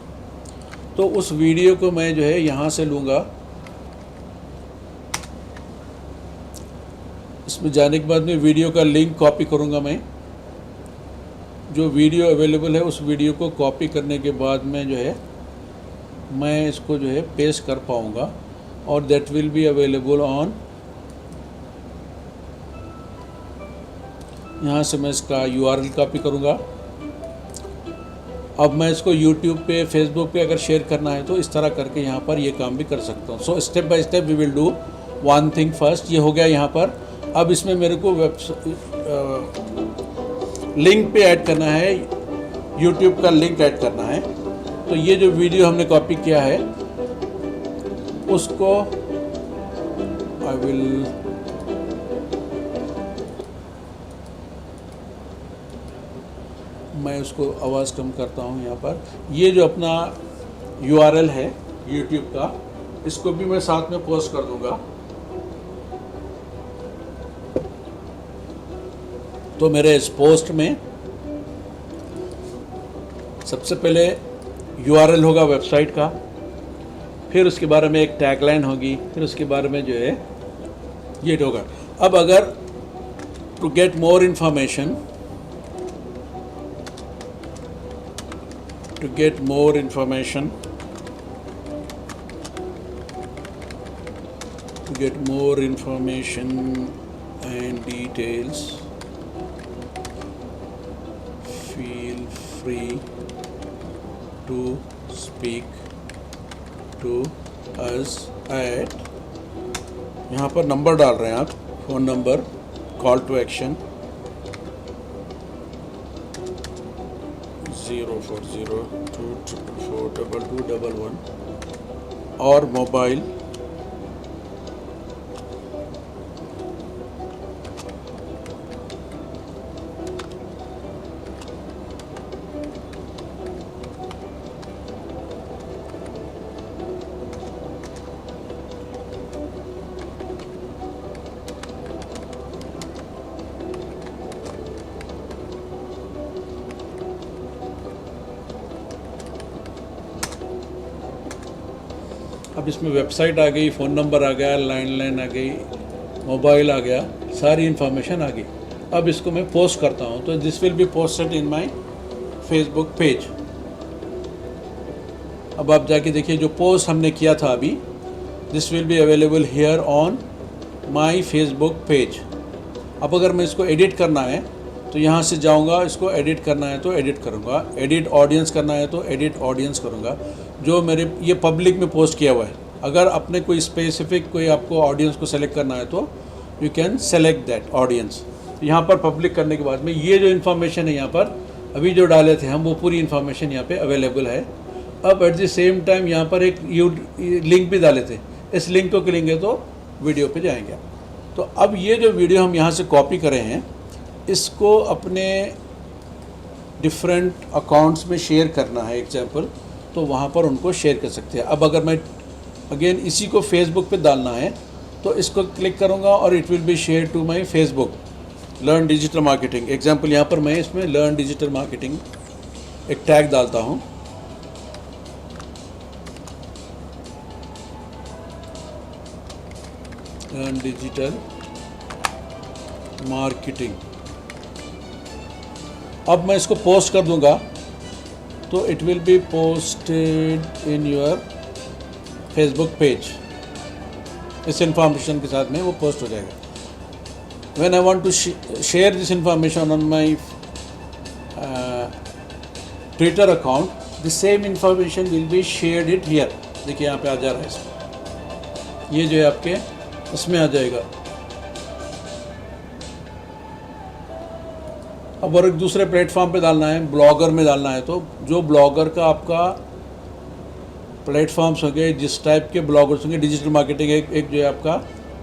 तो उस वीडियो को मैं जो है यहाँ से लूँगा, इसमें जाने के बाद में वीडियो का लिंक कॉपी करूँगा। मैं जो वीडियो अवेलेबल है उस वीडियो को कॉपी करने के बाद में जो है मैं इसको जो है पेस्ट कर पाऊँगा, और that will be available on, यहाँ से मैं इसका URL कॉपी करूँगा। अब मैं इसको YouTube पे, Facebook पे अगर शेयर करना है तो इस तरह करके यहाँ पर ये काम भी कर सकता हूँ। So step by step we will do one thing first. ये हो गया यहाँ पर। अब इसमें मेरे को लिंक पे ऐड करना है, YouTube का लिंक ऐड करना है। तो ये जो वीडियो हमने कॉपी किया है उसको मैं उसको आवाज़ कम करता हूँ यहाँ पर। ये जो अपना URL है YouTube का, इसको भी मैं साथ में पोस्ट कर दूँगा। तो मेरे इस पोस्ट में सबसे पहले URL होगा वेबसाइट का, फिर उसके बारे में एक टैगलाइन होगी, फिर उसके बारे में जो है ये होगा। अब अगर to get more information, to get more information and details, feel free to speak to us at, यहाँ पर नंबर डाल रहे हैं आप, phone number, call to action 04024442211 और मोबाइल 04024442211। अब इसमें वेबसाइट आ गई, फ़ोन नंबर आ गया, लैंडलाइन आ गई, मोबाइल आ गया, सारी इन्फॉर्मेशन आ गई। अब इसको मैं पोस्ट करता हूँ, तो this will be posted in my Facebook page. अब आप जाके देखिए जो पोस्ट हमने किया था अभी, this will be available here on my Facebook page. अब अगर मैं इसको एडिट करना है तो यहाँ से जाऊँगा, इसको एडिट करना है तो एडिट करूँगा, एडिट ऑडियंस करना है तो एडिट ऑडियंस करूँगा। जो मेरे ये पब्लिक में पोस्ट किया हुआ है, अगर अपने कोई स्पेसिफिक कोई आपको ऑडियंस को सेलेक्ट करना है तो you can select that audience. यहाँ पर पब्लिक करने के बाद में ये जो इन्फॉर्मेशन है यहाँ पर अभी जो डाले थे हम, वो पूरी इन्फॉर्मेशन यहाँ पे अवेलेबल है। अब एट द सेम टाइम यहाँ पर एक लिंक भी डाले थे, इस लिंक को क्लिक तो वीडियो पे जाएंगे। तो अब ये जो वीडियो हम यहाँ से कॉपी करे हैं, इसको अपने डिफरेंट अकाउंट्स में शेयर करना है एग्जाम्पल, तो वहाँ पर उनको शेयर कर सकते हैं। अब अगर मैं अगेन इसी को फेसबुक पे डालना है तो इसको क्लिक करूँगा और it will be share to my Facebook learn digital marketing. Example यहाँ पर मैं इसमें लर्न डिजिटल मार्केटिंग एक टैग डालता हूँ। Learn digital marketing. अब मैं इसको पोस्ट कर दूंगा तो it will be posted in your Facebook page. इस इंफॉर्मेशन के साथ में वो पोस्ट हो जाएगा। When I want to share this information on my Twitter account, the same information will be shared it here. देखिए यहाँ पे आ जा रहा है इसमें, ये जो है आपके इसमें आ जाएगा। अब और एक दूसरे प्लेटफॉर्म पे डालना है, ब्लॉगर में डालना है, तो जो ब्लॉगर का आपका प्लेटफॉर्म्स होंगे, जिस टाइप के ब्लॉगर्स होंगे, डिजिटल मार्केटिंग एक जो है आपका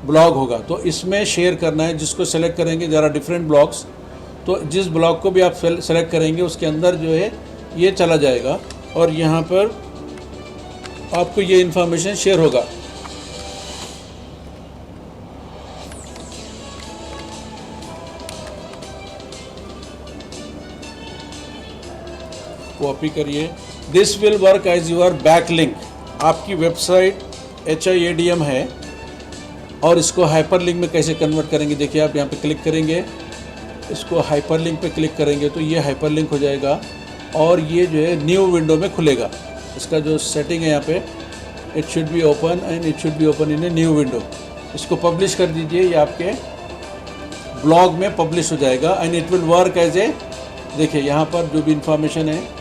ब्लॉग होगा, तो इसमें शेयर करना है। जिसको सेलेक्ट करेंगे, देयर आर डिफरेंट ब्लॉग्स, तो जिस ब्लॉग को भी आप सेलेक्ट करेंगे उसके अंदर जो है ये चला जाएगा और यहाँ पर आपको ये इन्फॉर्मेशन शेयर होगा। कॉपी करिए। This will work as your back link. आपकी वेबसाइट HIADM है और इसको हाइपर लिंक में कैसे कन्वर्ट करेंगे, देखिए आप यहाँ पे क्लिक करेंगे, इसको हाइपर लिंक पे क्लिक करेंगे तो ये हाइपर लिंक हो जाएगा और ये जो है न्यू विंडो में खुलेगा। इसका जो सेटिंग है यहाँ पे, it should be open and it should be open in a new window. इसको पब्लिश कर दीजिए, ये आपके ब्लॉग में पब्लिश हो जाएगा and it will work as a, देखिए यहाँ पर जो भी इंफॉर्मेशन है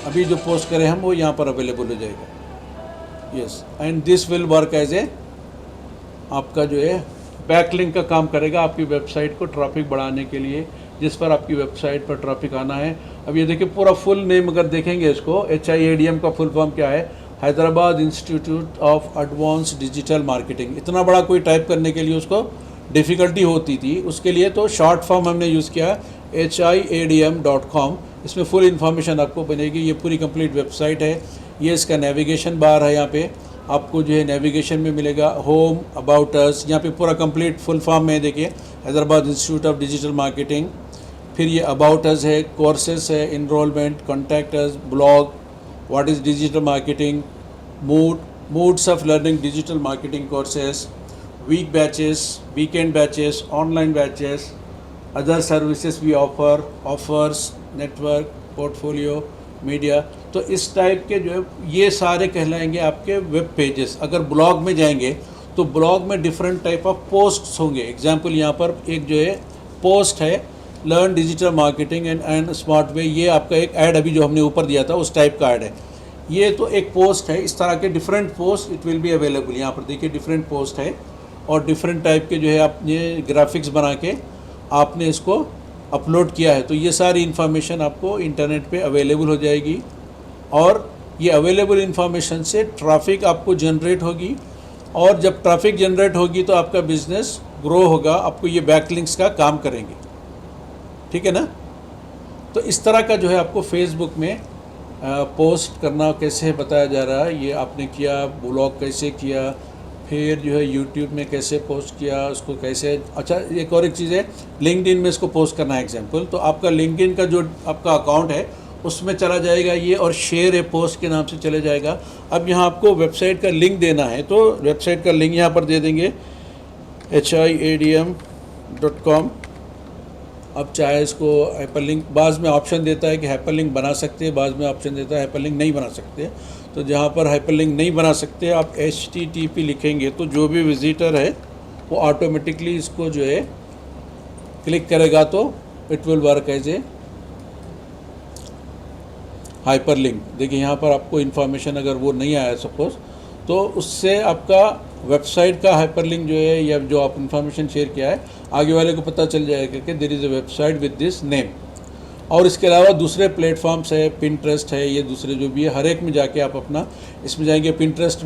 अभी जो पोस्ट करें हम वो यहाँ पर अवेलेबल हो जाएगा। Yes, and this will work as a, आपका जो है बैकलिंक का काम करेगा आपकी वेबसाइट को ट्रैफिक बढ़ाने के लिए, जिस पर आपकी वेबसाइट पर ट्रैफिक आना है। अब ये देखिए पूरा फुल नेम अगर देखेंगे इसको, HIADM का फुल फॉर्म क्या है, Hyderabad institute of advance digital marketing. इतना बड़ा कोई टाइप करने के लिए उसको डिफ़िकल्टी होती थी, उसके लिए तो शॉर्ट फॉर्म हमने यूज़ किया HIADM.com। इसमें फुल इन्फॉर्मेशन आपको बनेगी। ये पूरी कंप्लीट वेबसाइट है। ये इसका नेविगेशन बार है, यहाँ पे आपको जो है नेविगेशन में मिलेगा होम, अबाउट अस, यहाँ पे पूरा कंप्लीट फुल फॉर्म में देखिए Hyderabad institute of digital marketing. फिर ये अबाउट अस है, कोर्सेस है, enrolment, contact us, blog, what is digital marketing, moods of learning digital marketing courses, week batches, weekend batches, online batches, other services we offer, offers, network, portfolio, media. तो इस type के जो है ये सारे कहलाएंगे आपके वेब पेजेस। अगर ब्लॉग में जाएंगे तो ब्लॉग में डिफरेंट टाइप ऑफ पोस्ट्स होंगे। एग्जांपल यहाँ पर एक जो है पोस्ट है, learn digital marketing and smart way, ये आपका एक ऐड अभी जो हमने ऊपर दिया था उस टाइप का ऐड है। ये तो एक पोस्ट है। इस तरह के different post it will be available. यहाँ पर देखिए डिफरेंट पोस्ट है और डिफरेंट टाइप के जो है आपने ग्राफिक्स बना के आपने इसको अपलोड किया है, तो ये सारी इन्फॉर्मेशन आपको इंटरनेट पे अवेलेबल हो जाएगी और ये अवेलेबल इन्फॉर्मेशन से ट्रैफिक आपको जनरेट होगी और जब ट्रैफिक जनरेट होगी तो आपका बिजनेस ग्रो होगा, आपको ये बैकलिंक्स का काम करेंगे। ठीक है ना। तो इस तरह का जो है आपको फेसबुक में पोस्ट करना कैसे बताया जा रहा है, ये आपने किया, ब्लॉग कैसे किया, फिर जो है यूट्यूब में कैसे पोस्ट किया, उसको कैसे, अच्छा एक और एक चीज़ है, लिंक्डइन में इसको पोस्ट करना है एग्जांपल, तो आपका लिंक्डइन का जो आपका अकाउंट है उसमें चला जाएगा ये और शेयर ए पोस्ट के नाम से चले जाएगा। अब यहाँ आपको वेबसाइट का लिंक देना है तो वेबसाइट का लिंक यहाँ पर दे देंगे HIADM.com। अब चाहे इसको हाइपरलिंक, बाज़ में ऑप्शन देता है कि हाइपरलिंक बना सकते हैं, बाज़ में ऑप्शन देता है हाइपरलिंक नहीं बना सकते। तो जहाँ पर हाइपरलिंक नहीं बना सकते आप HTTP लिखेंगे तो जो भी विजिटर है वो ऑटोमेटिकली इसको जो है क्लिक करेगा तो it will work as a hyperlink. देखिए यहाँ पर आपको इन्फॉर्मेशन अगर वो नहीं आया सपोज तो उससे आपका वेबसाइट का हाइपरलिंक जो है या जो आप इन्फॉर्मेशन शेयर किया है आगे वाले को पता चल जाएगा कि there is a website with this name. और इसके अलावा दूसरे प्लेटफॉर्म्स है, पिंटरेस्ट है, ये दूसरे जो भी है हर एक में जाके आप अपना इसमें जाएंगे। पिंटरेस्ट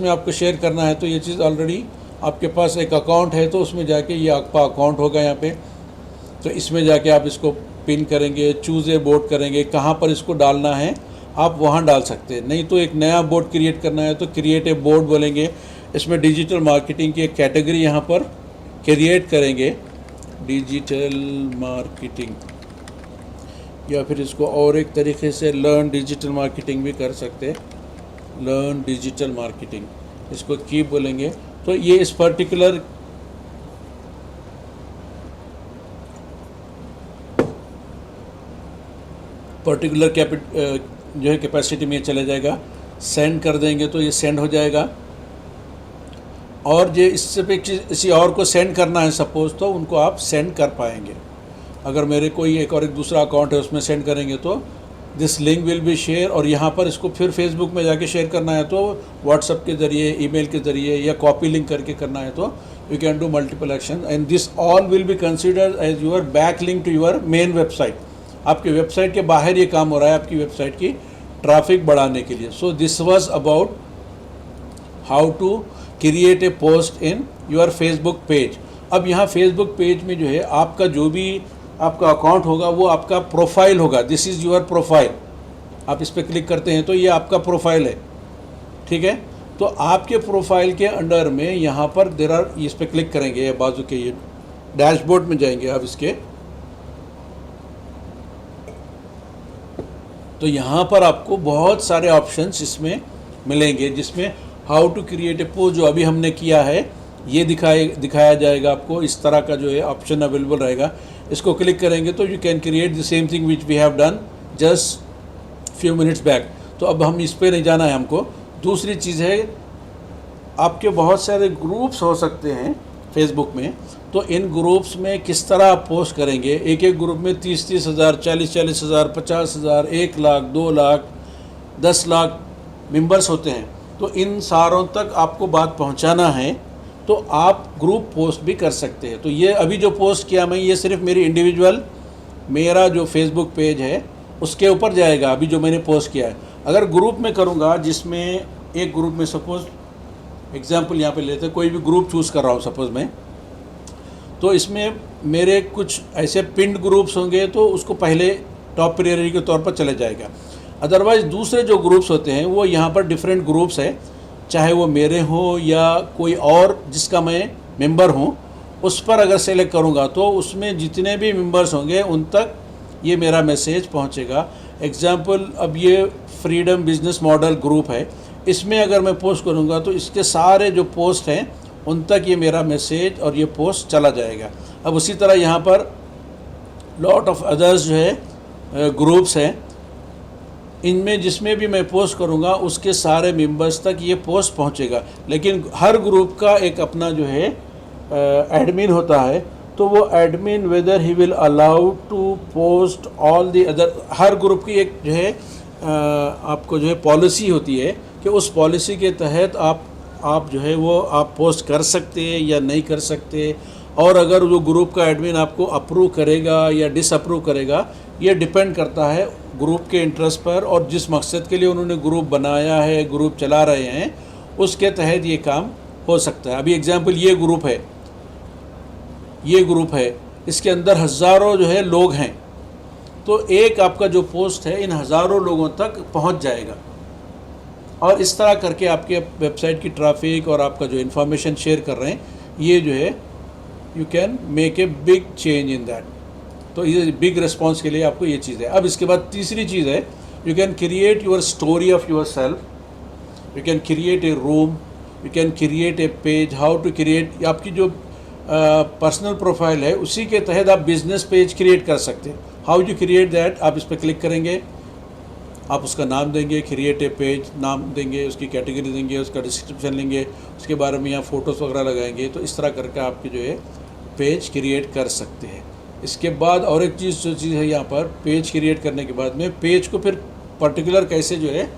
में आपको शेयर करना है तो ये चीज़ ऑलरेडी आपके पास एक अकाउंट है तो उसमें जाके ये आपका अकाउंट होगा यहाँ पे, तो इसमें जाके आप इसको पिन करेंगे, चूज़ ए बोर्ड करेंगे, कहाँ पर इसको डालना है आप वहाँ डाल सकते हैं। नहीं तो एक नया बोर्ड क्रिएट करना है तो क्रिएट ए बोर्ड बोलेंगे, इसमें डिजिटल मार्केटिंग की एक कैटेगरी यहाँ पर क्रिएट करेंगे, डिजिटल मार्केटिंग, या फिर इसको और एक तरीके से लर्न डिजिटल मार्केटिंग भी कर सकते हैं, लर्न डिजिटल मार्केटिंग, इसको की बोलेंगे। तो ये इस पर्टिकुलर जो है कैपेसिटी में चला जाएगा। सेंड कर देंगे तो ये सेंड हो जाएगा। और जो इससे पे किसी और को सेंड करना है सपोज़, तो उनको आप सेंड कर पाएंगे। अगर मेरे कोई एक दूसरा अकाउंट है उसमें सेंड करेंगे तो this link will be share, और यहाँ पर इसको फिर फेसबुक में जाके शेयर करना है तो व्हाट्सअप के ज़रिए, ईमेल के ज़रिए या कॉपी लिंक करके करना है तो you can do multiple action, and this all will be considered as your back link to your main website. आपके वेबसाइट के बाहर ये काम हो रहा है आपकी वेबसाइट की ट्रैफिक बढ़ाने के लिए। So this was about how to create a post in your Facebook page. अब यहाँ फेसबुक पेज में जो है आपका जो भी आपका अकाउंट होगा वो आपका प्रोफाइल होगा। This is your profile. आप इस पर क्लिक करते हैं तो ये आपका प्रोफाइल है, ठीक है। तो आपके प्रोफाइल के अंडर में यहाँ पर देर आर, इस पर क्लिक करेंगे, ये बाजू के ये डैशबोर्ड में जाएंगे आप इसके, तो यहाँ पर आपको बहुत सारे ऑप्शंस इसमें मिलेंगे, जिसमें how to create a post जो अभी हमने किया है ये दिखाया जाएगा आपको। इस तरह का जो है ऑप्शन अवेलेबल रहेगा। इसको क्लिक करेंगे तो you can create the same thing which we have done just few minutes back. तो अब हम इस पे नहीं जाना है हमको। दूसरी चीज़ है, आपके बहुत सारे ग्रुप्स हो सकते हैं फेसबुक में, तो इन ग्रुप्स में किस तरह आप पोस्ट करेंगे। एक एक ग्रुप में 30-30 हज़ार, 40-40 हज़ार, 50 हज़ार, 1 लाख, 2 लाख, 10 लाख मेंबर्स होते हैं। तो इन सारों तक आपको बात पहुंचाना है तो आप ग्रुप पोस्ट भी कर सकते हैं। तो ये अभी जो पोस्ट किया मैं, ये सिर्फ मेरी इंडिविजुअल, मेरा जो फेसबुक पेज है उसके ऊपर जाएगा अभी जो मैंने पोस्ट किया है। अगर ग्रुप में करूँगा, जिसमें एक ग्रुप में सपोज़ एग्जाम्पल यहाँ पे लेते हैं, कोई भी ग्रुप चूज़ कर रहा हूँ सपोज़ मैं, तो इसमें मेरे कुछ ऐसे पिंड ग्रुप्स होंगे तो उसको पहले टॉप प्रायोरिटी के तौर पर चले जाएगा। अदरवाइज़ दूसरे जो ग्रुप्स होते हैं वो यहाँ पर डिफरेंट ग्रुप्स है, चाहे वो मेरे हों या कोई और जिसका मैं मेंबर हूँ, उस पर अगर सेलेक्ट करूँगा तो उसमें जितने भी मेंबर्स होंगे उन तक ये मेरा मैसेज पहुँचेगा। एग्जाम्पल, अब ये फ्रीडम बिजनेस मॉडल ग्रुप है, इसमें अगर मैं पोस्ट करूँगा तो इसके सारे जो पोस्ट हैं उन तक ये मेरा मैसेज और ये पोस्ट चला जाएगा। अब उसी तरह यहाँ पर लॉट ऑफ अदर्स जो है ग्रुप्स हैं, इनमें जिसमें भी मैं पोस्ट करूँगा उसके सारे मेंबर्स तक ये पोस्ट पहुँचेगा। लेकिन हर ग्रुप का एक अपना जो है एडमिन होता है, तो वो admin whether he will allow to post all the other, हर ग्रुप की एक जो है आपको जो है पॉलिसी होती है कि उस पॉलिसी के तहत आप जो है वो आप पोस्ट कर सकते हैं या नहीं कर सकते। और अगर वो ग्रुप का एडमिन आपको अप्रूव करेगा या डिसअप्रूव करेगा, ये डिपेंड करता है ग्रुप के इंटरेस्ट पर और जिस मकसद के लिए उन्होंने ग्रुप बनाया है, ग्रुप चला रहे हैं, उसके तहत ये काम हो सकता है। अभी एग्जांपल ये ग्रुप है, इसके अंदर हज़ारों जो है लोग हैं, तो एक आपका जो पोस्ट है इन हज़ारों लोगों तक पहुंच जाएगा। और इस तरह करके आपके वेबसाइट की ट्रैफिक और आपका जो इन्फॉर्मेशन शेयर कर रहे हैं, ये जो है you can make a big change in that. तो ये बिग रिस्पॉन्स के लिए आपको ये चीज़ है। अब इसके बाद तीसरी चीज़ है, you can create your story of yourself, you can create a room, you can create a page. How to create, आपकी जो पर्सनल प्रोफाइल है उसी के तहत आप बिजनेस पेज क्रिएट कर सकते हैं। हाउ यू क्रिएट दैट, आप इस पर क्लिक करेंगे, आप उसका नाम देंगे, क्रिएट ए पेज नाम देंगे, उसकी कैटेगरी देंगे, उसका डिस्क्रिप्शन लेंगे, उसके बारे में यहाँ फ़ोटोज़ वगैरह लगाएंगे। तो इस तरह करके आपके जो है पेज क्रिएट कर सकते हैं। इसके बाद और एक चीज़ जो चीज़ है यहाँ पर, पेज क्रिएट करने के बाद में पेज को फिर पर्टिकुलर कैसे जो है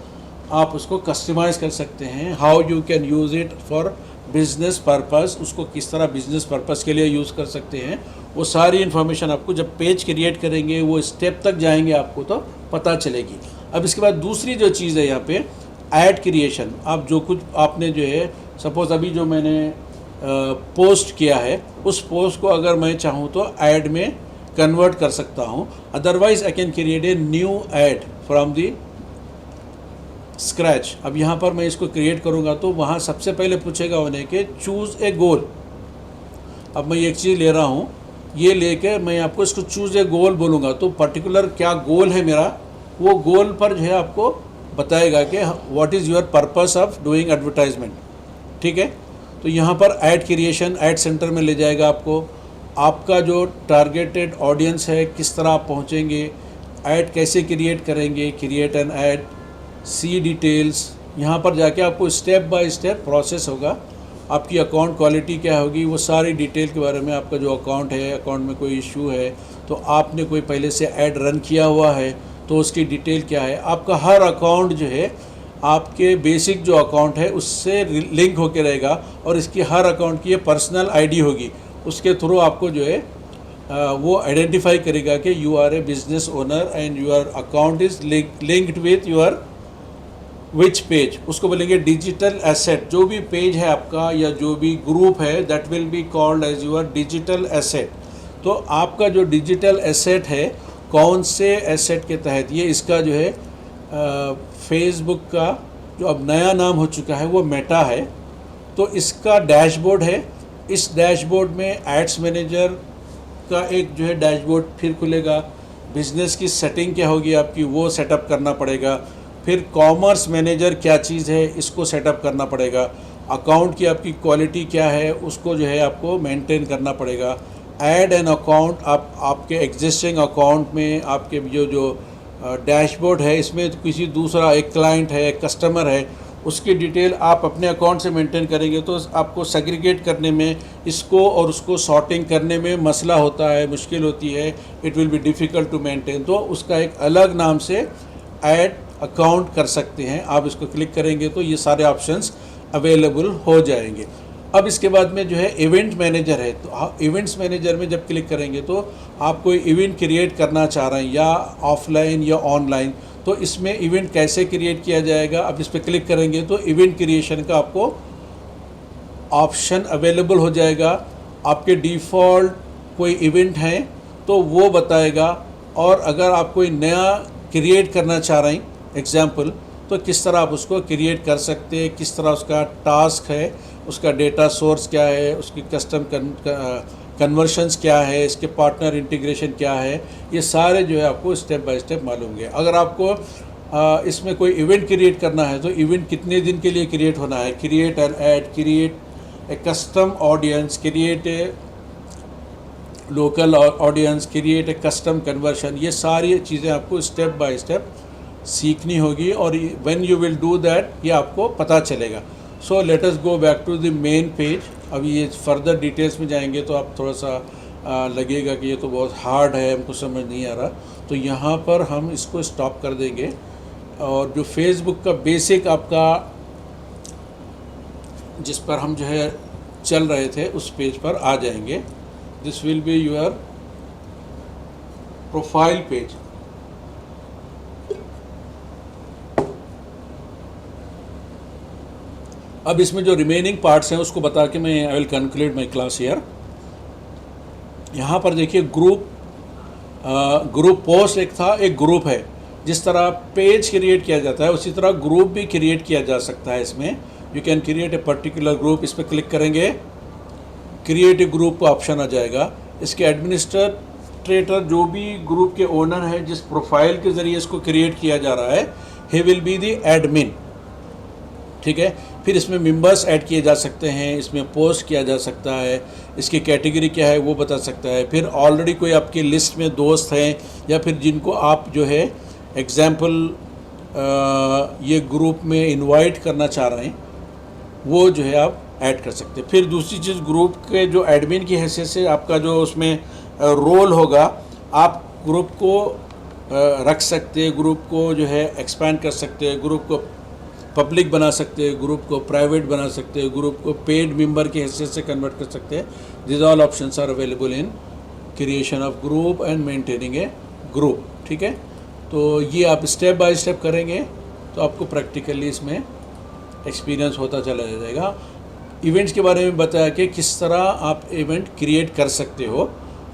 आप उसको कस्टमाइज़ कर सकते हैं। How you can use it for business purpose, उसको किस तरह बिजनेस पर्पस के लिए यूज़ कर सकते हैं, वो सारी इन्फॉर्मेशन आपको जब पेज क्रिएट करेंगे, वो स्टेप तक जाएंगे, आपको तो पता चलेगी। अब इसके बाद दूसरी जो चीज़ है यहाँ पे, ऐड क्रिएशन। आप जो कुछ आपने जो है सपोज़ अभी जो मैंने पोस्ट किया है, उस पोस्ट को अगर मैं चाहूँ तो ऐड में कन्वर्ट कर सकता हूँ। Otherwise I can create a new add from the scratch. अब यहाँ पर मैं इसको क्रिएट करूँगा तो वहाँ सबसे पहले पूछेगा उन्हें कि चूज़ ए गोल। अब मैं एक चीज़ ले रहा हूँ, ये लेके मैं आपको इसको चूज़ ए गोल बोलूँगा तो पर्टिकुलर क्या गोल है मेरा, वो गोल पर जो है आपको बताएगा कि what is your purpose of doing advertisement. ठीक है, तो यहाँ पर ऐड क्रिएशन, ऐड सेंटर में ले जाएगा आपको। आपका जो टारगेटेड ऑडियंस है, किस तरह आप पहुँचेंगे, ऐड कैसे क्रिएट करेंगे, create an ad, see details, यहाँ पर जाके आपको स्टेप बाय स्टेप प्रोसेस होगा, आपकी अकाउंट क्वालिटी क्या होगी, वो सारी डिटेल के बारे में, आपका जो अकाउंट है, अकाउंट में कोई इशू है तो आपने कोई पहले से ऐड रन किया हुआ है तो उसकी डिटेल क्या है, आपका हर अकाउंट जो है आपके बेसिक जो अकाउंट है उससे लिंक होके रहेगा और इसकी हर अकाउंट की ये पर्सनल आईडी होगी, उसके थ्रू आपको जो है वो आइडेंटिफाई करेगा कि you are a business owner and your account is linked with your which page, उसको बोलेंगे डिजिटल एसेट। जो भी पेज है आपका या जो भी ग्रुप है that will be called as your digital asset. तो आपका जो डिजिटल एसेट है कौन से एसेट के तहत, ये इसका जो है फेसबुक का जो अब नया नाम हो चुका है वो मेटा है, तो इसका डैशबोर्ड है। इस डैशबोर्ड में एड्स मैनेजर का एक जो है डैशबोर्ड फिर खुलेगा, बिजनेस की सेटिंग क्या होगी आपकी वो सेटअप करना पड़ेगा, फिर कॉमर्स मैनेजर क्या चीज़ है इसको सेटअप करना पड़ेगा, अकाउंट की आपकी क्वालिटी क्या है उसको जो है आपको मेंटेन करना पड़ेगा, ऐड एन अकाउंट, आप आपके एग्जिस्टिंग अकाउंट में आपके जो डैशबोर्ड है इसमें किसी दूसरा एक क्लाइंट है, एक कस्टमर है, उसकी डिटेल आप अपने अकाउंट से मेंटेन करेंगे तो आपको सेग्रीगेट करने में, इसको और उसको सॉर्टिंग करने में मसला होता है, मुश्किल होती है, it will be difficult to maintain. तो उसका एक अलग नाम से ऐड अकाउंट कर सकते हैं। आप इसको क्लिक करेंगे तो ये सारे ऑप्शंस अवेलेबल हो जाएंगे। अब इसके बाद में जो है इवेंट मैनेजर है, तो इवेंट्स मैनेजर में जब क्लिक करेंगे तो आप कोई इवेंट क्रिएट करना चाह रहे हैं या ऑफलाइन या ऑनलाइन, तो इसमें इवेंट कैसे क्रिएट किया जाएगा। अब इस पर क्लिक करेंगे तो इवेंट क्रिएशन का आपको ऑप्शन अवेलेबल हो जाएगा। आपके डिफ़ॉल्ट कोई इवेंट है तो वो बताएगा, और अगर आप कोई नया क्रिएट करना चाह रहे हैं एग्जाम्पल, तो किस तरह आप उसको क्रिएट कर सकते हैं, किस तरह उसका टास्क है, उसका डेटा सोर्स क्या है, उसकी कस्टम कन्वर्शंस क्या है, इसके पार्टनर इंटीग्रेशन क्या है, ये सारे जो है आपको स्टेप बाय स्टेप मालूम होंगे। अगर आपको इसमें कोई इवेंट क्रिएट करना है तो इवेंट कितने दिन के लिए क्रिएट होना है, create an add, create a custom audience, create a local audience, create a custom conversion, ये सारी चीज़ें आपको स्टेप बाय स्टेप सीखनी होगी और when you will do that ये आपको पता चलेगा। So let us go back to the main page. अभी ये फर्दर डिटेल्स में जाएंगे तो आप थोड़ा सा लगेगा कि ये तो बहुत हार्ड है, हमको समझ नहीं आ रहा, तो यहाँ पर हम इसको स्टॉप कर देंगे और जो फेसबुक का बेसिक आपका जिस पर हम जो है चल रहे थे उस पेज पर आ जाएंगे। This will be your profile page. अब इसमें जो रिमेनिंग पार्ट्स हैं उसको बता के मैं I will conclude my class here. यहाँ पर देखिए ग्रुप पोस्ट एक था, एक ग्रुप है। जिस तरह पेज क्रिएट किया जाता है उसी तरह ग्रुप भी क्रिएट किया जा सकता है। इसमें you can create a particular group, इस पर क्लिक करेंगे क्रिएट ए ग्रुप का ऑप्शन आ जाएगा। इसके एडमिनिस्ट्रेटर जो भी ग्रुप के ओनर है, जिस प्रोफाइल के ज़रिए इसको क्रिएट किया जा रहा है, he will be the admin, ठीक है। फिर इसमें मेंबर्स ऐड किए जा सकते हैं, इसमें पोस्ट किया जा सकता है, इसकी कैटेगरी क्या है वो बता सकता है। फिर ऑलरेडी कोई आपकी लिस्ट में दोस्त हैं या फिर जिनको आप जो है एग्जाम्पल ये ग्रुप में इनवाइट करना चाह रहे हैं वो जो है आप ऐड कर सकते हैं। फिर दूसरी चीज़, ग्रुप के जो एडमिन की हैसियत से आपका जो उसमें रोल होगा, आप ग्रुप को रख सकते हैं, ग्रुप को जो है एक्सपैंड कर सकते हैं, ग्रुप को पब्लिक बना सकते हैं, ग्रुप को प्राइवेट बना सकते हैं, ग्रुप को पेड मेंबर की हैसियत से कन्वर्ट कर सकते हैं। This all options are available in creation of group and maintaining a group, ठीक है। तो ये आप स्टेप बाय स्टेप करेंगे तो आपको प्रैक्टिकली इसमें एक्सपीरियंस होता चला जाएगा। इवेंट्स के बारे में बताया कि किस तरह आप इवेंट क्रिएट कर सकते हो।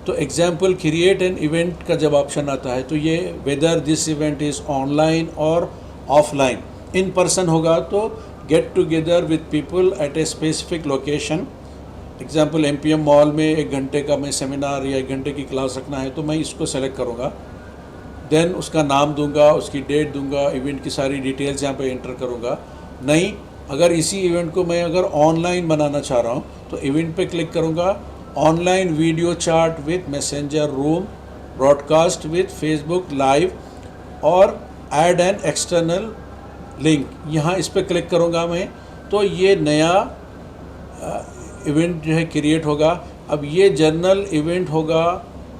तो एग्जाम्पल क्रिएट एन इवेंट का जब ऑप्शन आता है तो ये whether this event is online और ऑफलाइन। इन पर्सन होगा तो get together with people at a specific location. Example MPM mall में 1 घंटे का मैं सेमिनार या 1 घंटे की क्लास रखना है तो मैं इसको सेलेक्ट करूँगा, देन उसका नाम दूंगा, उसकी डेट दूंगा, इवेंट की सारी डिटेल्स यहाँ पे एंटर करूँगा। नहीं, अगर इसी इवेंट को मैं अगर ऑनलाइन बनाना चाह रहा हूँ तो इवेंट पे क्लिक करूँगा, online video chart with messenger room, broadcast with Facebook live और ऐड एन एक्सटर्नल लिंक, यहाँ इस पर क्लिक करूँगा मैं तो ये नया इवेंट जो है क्रिएट होगा। अब ये जर्नल इवेंट होगा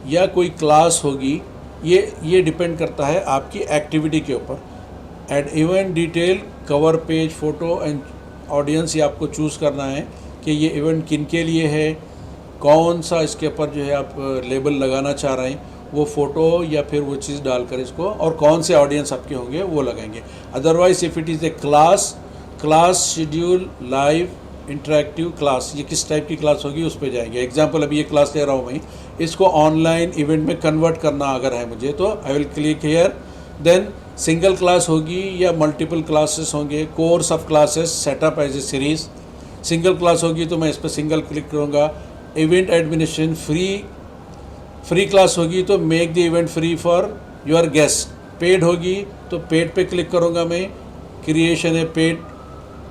या कोई क्लास होगी, ये डिपेंड करता है आपकी एक्टिविटी के ऊपर। Ad event detail, cover page, photo and audience, ये आपको चूज़ करना है कि ये इवेंट किन के लिए है, कौन सा इसके ऊपर जो है आप लेबल लगाना चाह रहे हैं, वो फ़ोटो या फिर वो चीज़ डालकर इसको, और कौन से ऑडियंस आपके होंगे वो लगाएंगे। Otherwise if it is a class schedule live interactive class, ये किस टाइप की क्लास होगी उस पर जाएंगे। एग्जांपल अभी ये क्लास ले रहा हूँ मैं, इसको ऑनलाइन इवेंट में कन्वर्ट करना अगर है मुझे तो I will click here. Then single class होगी या मल्टीपल क्लासेस होंगे, course of classes setup as a series. Single class होगी तो मैं इस पर सिंगल क्लिक करूँगा। इवेंट एडमिनिस्ट्रेशन फ्री क्लास होगी तो make the event free for your guest. Paid होगी तो पेड पे क्लिक करूँगा मैं। Creation a paid,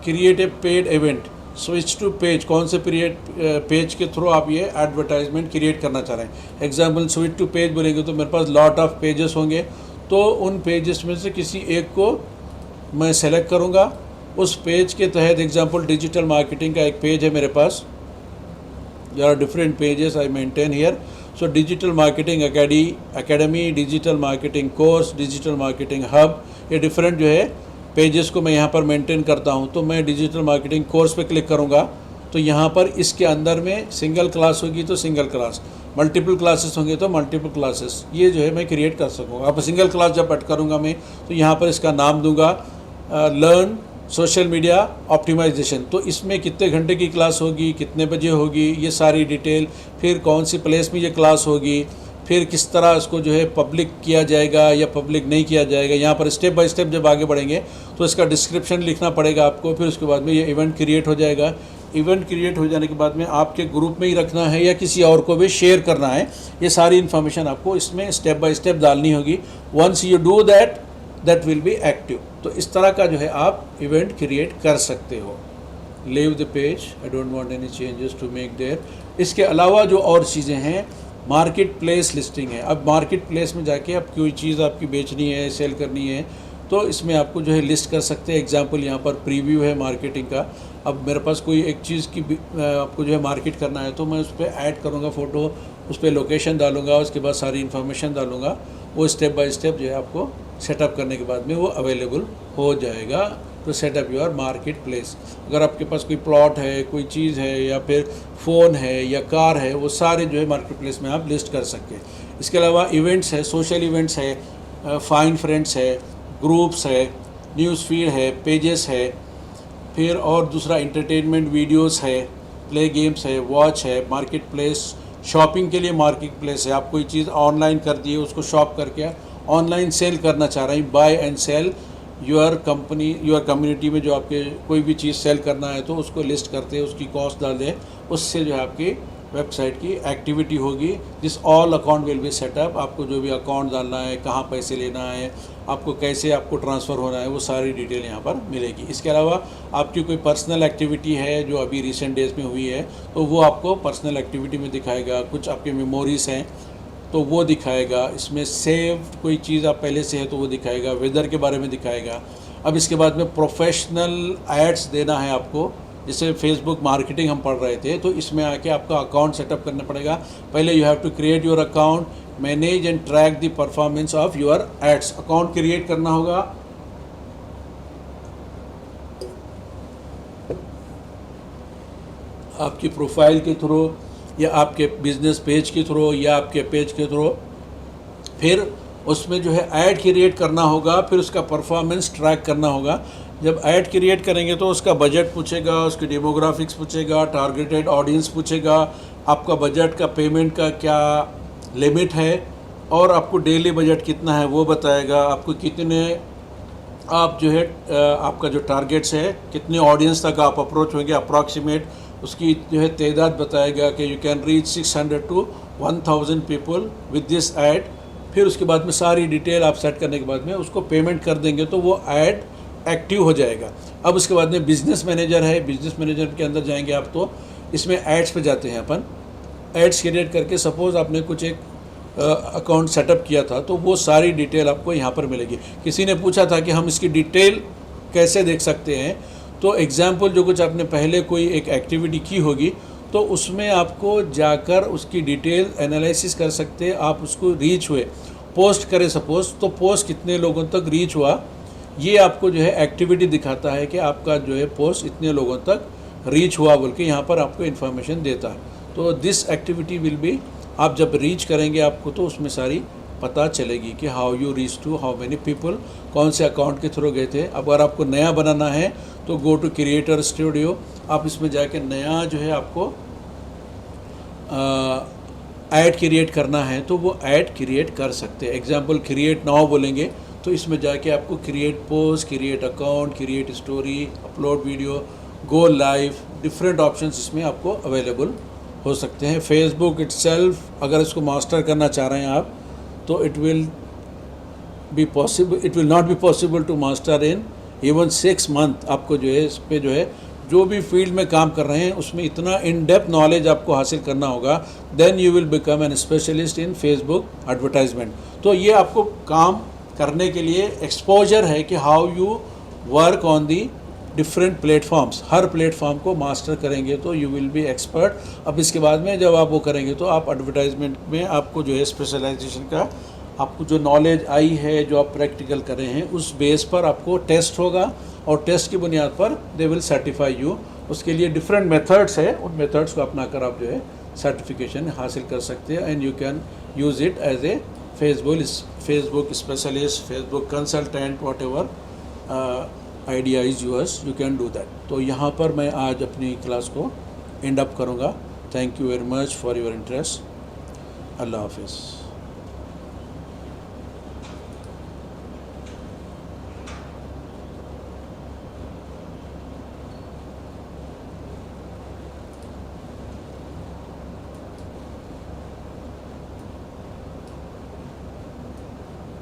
create a paid event, switch to page, कौन से पेज के थ्रू आप ये एडवर्टाइजमेंट क्रिएट करना चाह रहे हैं। एग्जाम्पल स्विच टू पेज बोलेंगे तो मेरे पास लॉट ऑफ पेजेस होंगे, तो उन पेजेस में से किसी एक को मैं सेलेक्ट करूँगा। उस पेज के तहत एग्जाम्पल डिजिटल मार्केटिंग का एक पेज है मेरे पास, there are different pages I maintain here. So digital marketing academy, digital marketing course, digital marketing hub, ये different जो है पेजेस को मैं यहाँ पर मेंटेन करता हूँ। तो मैं डिजिटल मार्केटिंग कोर्स पे क्लिक करूँगा तो यहाँ पर इसके अंदर में सिंगल क्लास होगी तो सिंगल क्लास, मल्टीपल क्लासेस होंगे तो मल्टीपल क्लासेस, ये जो है मैं क्रिएट कर सकूँगा। अब सिंगल क्लास जब ऐड करूँगा मैं तो यहाँ पर इसका नाम दूँगा लर्न सोशल मीडिया ऑप्टिमाइजेशन। तो इसमें कितने घंटे की क्लास होगी, कितने बजे होगी, ये सारी डिटेल, फिर कौन सी प्लेस में ये क्लास होगी, फिर किस तरह इसको जो है पब्लिक किया जाएगा या पब्लिक नहीं किया जाएगा। यहाँ पर स्टेप बाय स्टेप जब आगे बढ़ेंगे तो इसका डिस्क्रिप्शन लिखना पड़ेगा आपको। फिर उसके बाद में ये इवेंट क्रिएट हो जाएगा। इवेंट क्रिएट हो जाने के बाद में आपके ग्रुप में ही रखना है या किसी और को भी शेयर करना है, ये सारी इन्फॉर्मेशन आपको इसमें स्टेप बाय स्टेप डालनी होगी। Once you do that will be active. तो इस तरह का जो है आप इवेंट क्रिएट कर सकते हो। Leave the page, I don't want any changes to make there. इसके अलावा जो और चीज़ें हैं, मार्केट प्लेस लिस्टिंग है। अब मार्केट प्लेस में जाके अब कोई चीज़ आपकी बेचनी है, सेल करनी है, तो इसमें आपको जो है लिस्ट कर सकते हैं। एग्जांपल यहाँ पर प्रीव्यू है मार्केटिंग का। अब मेरे पास कोई एक चीज़ की आपको जो है मार्केट करना है तो मैं उस पर ऐड करूँगा फ़ोटो, उस पर लोकेशन डालूँगा, उसके बाद सारी इन्फॉर्मेशन डालूँगा। वो स्टेप बाय स्टेप जो है आपको सेटअप करने के बाद में वो अवेलेबल हो जाएगा। तो सेटअप योर मार्केट प्लेस। अगर आपके पास कोई प्लॉट है, कोई चीज़ है, या फिर फ़ोन है या कार है, वो सारे जो है मार्केट प्लेस में आप लिस्ट कर सकते हैं। इसके अलावा इवेंट्स है, सोशल इवेंट्स है, फाइन फ्रेंड्स है, ग्रुप्स है, न्यूज़ फीड है, पेजेस है, फिर और दूसरा एंटरटेनमेंट वीडियोस है, प्ले गेम्स है, वॉच है, मार्केट प्लेस, शॉपिंग के लिए मार्केट प्लेस है। आप कोई चीज़ ऑनलाइन कर दिए, उसको शॉप करके ऑनलाइन सेल करना चाह रहे हैं, buy and sell your community में जो आपके कोई भी चीज़ सेल करना है तो उसको लिस्ट करते हैं, उसकी कॉस्ट डाल दें, उससे जो है आपकी वेबसाइट की एक्टिविटी होगी। This all account will be set up. आपको जो भी अकाउंट डालना है, कहाँ पैसे लेना है, आपको कैसे आपको ट्रांसफ़र होना है, वो सारी डिटेल यहाँ पर मिलेगी। इसके अलावा आपकी कोई पर्सनल एक्टिविटी है जो अभी रिसेंट डेज में हुई है तो वो आपको पर्सनल एक्टिविटी में दिखाएगा। कुछ आपके मेमोरीज़ हैं तो वो दिखाएगा। इसमें सेव कोई चीज़ आप पहले से है तो वो दिखाएगा। वेदर के बारे में दिखाएगा। अब इसके बाद में प्रोफेशनल एड्स देना है आपको, जैसे फेसबुक मार्केटिंग हम पढ़ रहे थे, तो इसमें आके आपका अकाउंट सेटअप करना पड़ेगा। पहले you have to create your account, manage and track the performance of your ads. Account create करना होगा। आपकी प्रोफाइल के थ्रू या आपके बिजनेस पेज के थ्रू या आपके पेज के थ्रू, फिर उसमें जो है ऐड क्रिएट करना होगा, फिर उसका परफॉर्मेंस ट्रैक करना होगा। जब ऐड क्रिएट करेंगे तो उसका बजट पूछेगा, उसकी डेमोग्राफिक्स पूछेगा, टारगेटेड ऑडियंस पूछेगा, आपका बजट का पेमेंट का क्या लिमिट है और आपको डेली बजट कितना है वो बताएगा। आपको कितने आप जो है आपका जो टारगेट्स है, कितने ऑडियंस तक आप अप्रोच होंगे, अप्रॉक्सीमेट उसकी जो है तादाद बताएगा कि you can reach 600 to 1000 people with this add. फिर उसके बाद में सारी डिटेल आप सेट करने के बाद में उसको पेमेंट कर देंगे तो वो ऐड एक्टिव हो जाएगा। अब उसके बाद में बिज़नेस मैनेजर है। बिज़नेस मैनेजर के अंदर जाएंगे आप तो इसमें एड्स पे जाते हैं अपन। एड्स क्रिएट करके सपोज़ आपने कुछ एक अकाउंट सेटअप किया था तो वो सारी डिटेल आपको यहाँ पर मिलेगी। किसी ने पूछा था कि हम इसकी डिटेल कैसे देख सकते हैं, तो एग्जाम्पल जो कुछ आपने पहले कोई एक एक्टिविटी की होगी तो उसमें आपको जाकर उसकी डिटेल एनालिसिस कर सकते हैं, आप उसको रीच हुए पोस्ट करें सपोज, तो पोस्ट कितने लोगों तक रीच हुआ, ये आपको जो है एक्टिविटी दिखाता है कि आपका जो है पोस्ट इतने लोगों तक रीच हुआ बोल के यहाँ पर आपको इन्फॉर्मेशन देता है। तो दिस एक्टिविटी विल बी, आप जब रीच करेंगे आपको तो उसमें सारी पता चलेगी कि how you reach to how many people, कौन से अकाउंट के थ्रू गए थे। अब अगर आपको नया बनाना है तो गो टू क्रिएटर स्टूडियो, आप इसमें जाके नया जो है आपको ऐड क्रिएट करना है तो वो ऐड क्रिएट कर सकते हैं। एग्जाम्पल क्रिएट नाउ बोलेंगे तो इसमें जाके आपको create post, create account, create story, upload video, go live, different options इसमें आपको अवेलेबल हो सकते हैं। फेसबुक इटसेल्फ अगर इसको मास्टर करना चाह रहे हैं आप तो it will not be possible to master in even 6 month. आपको जो है इस पे जो है जो भी फील्ड में काम कर रहे हैं उसमें इतना इन डेप्थ नॉलेज आपको हासिल करना होगा, then you will become an specialist in Facebook advertisement. तो ये आपको काम करने के लिए एक्सपोजर है कि how you work on the different platforms. Her platform को मास्टर करेंगे तो यू विल बी एक्सपर्ट। अब इसके बाद में जब आप वो करेंगे तो आप एडवर्टाइजमेंट में आपको जो है स्पेशलाइजेशन का आपको जो नॉलेज आई है, जो आप प्रैक्टिकल कर रहे हैं, उस बेस पर आपको टेस्ट होगा और टेस्ट की बुनियाद पर दे विल सर्टिफाई यू। उसके लिए डिफरेंट मेथड्स है, उन मेथड्स को अपना कर आप जो है सर्टिफिकेशन हासिल कर सकते हैं and you can use it as a Facebook specialist, Facebook consultant, whatever idea is yours, you can do that. तो यहाँ पर मैं आज अपनी क्लास को एंड अप करूँगा। Thank you very much for your interest. अल्लाह हाफिज़।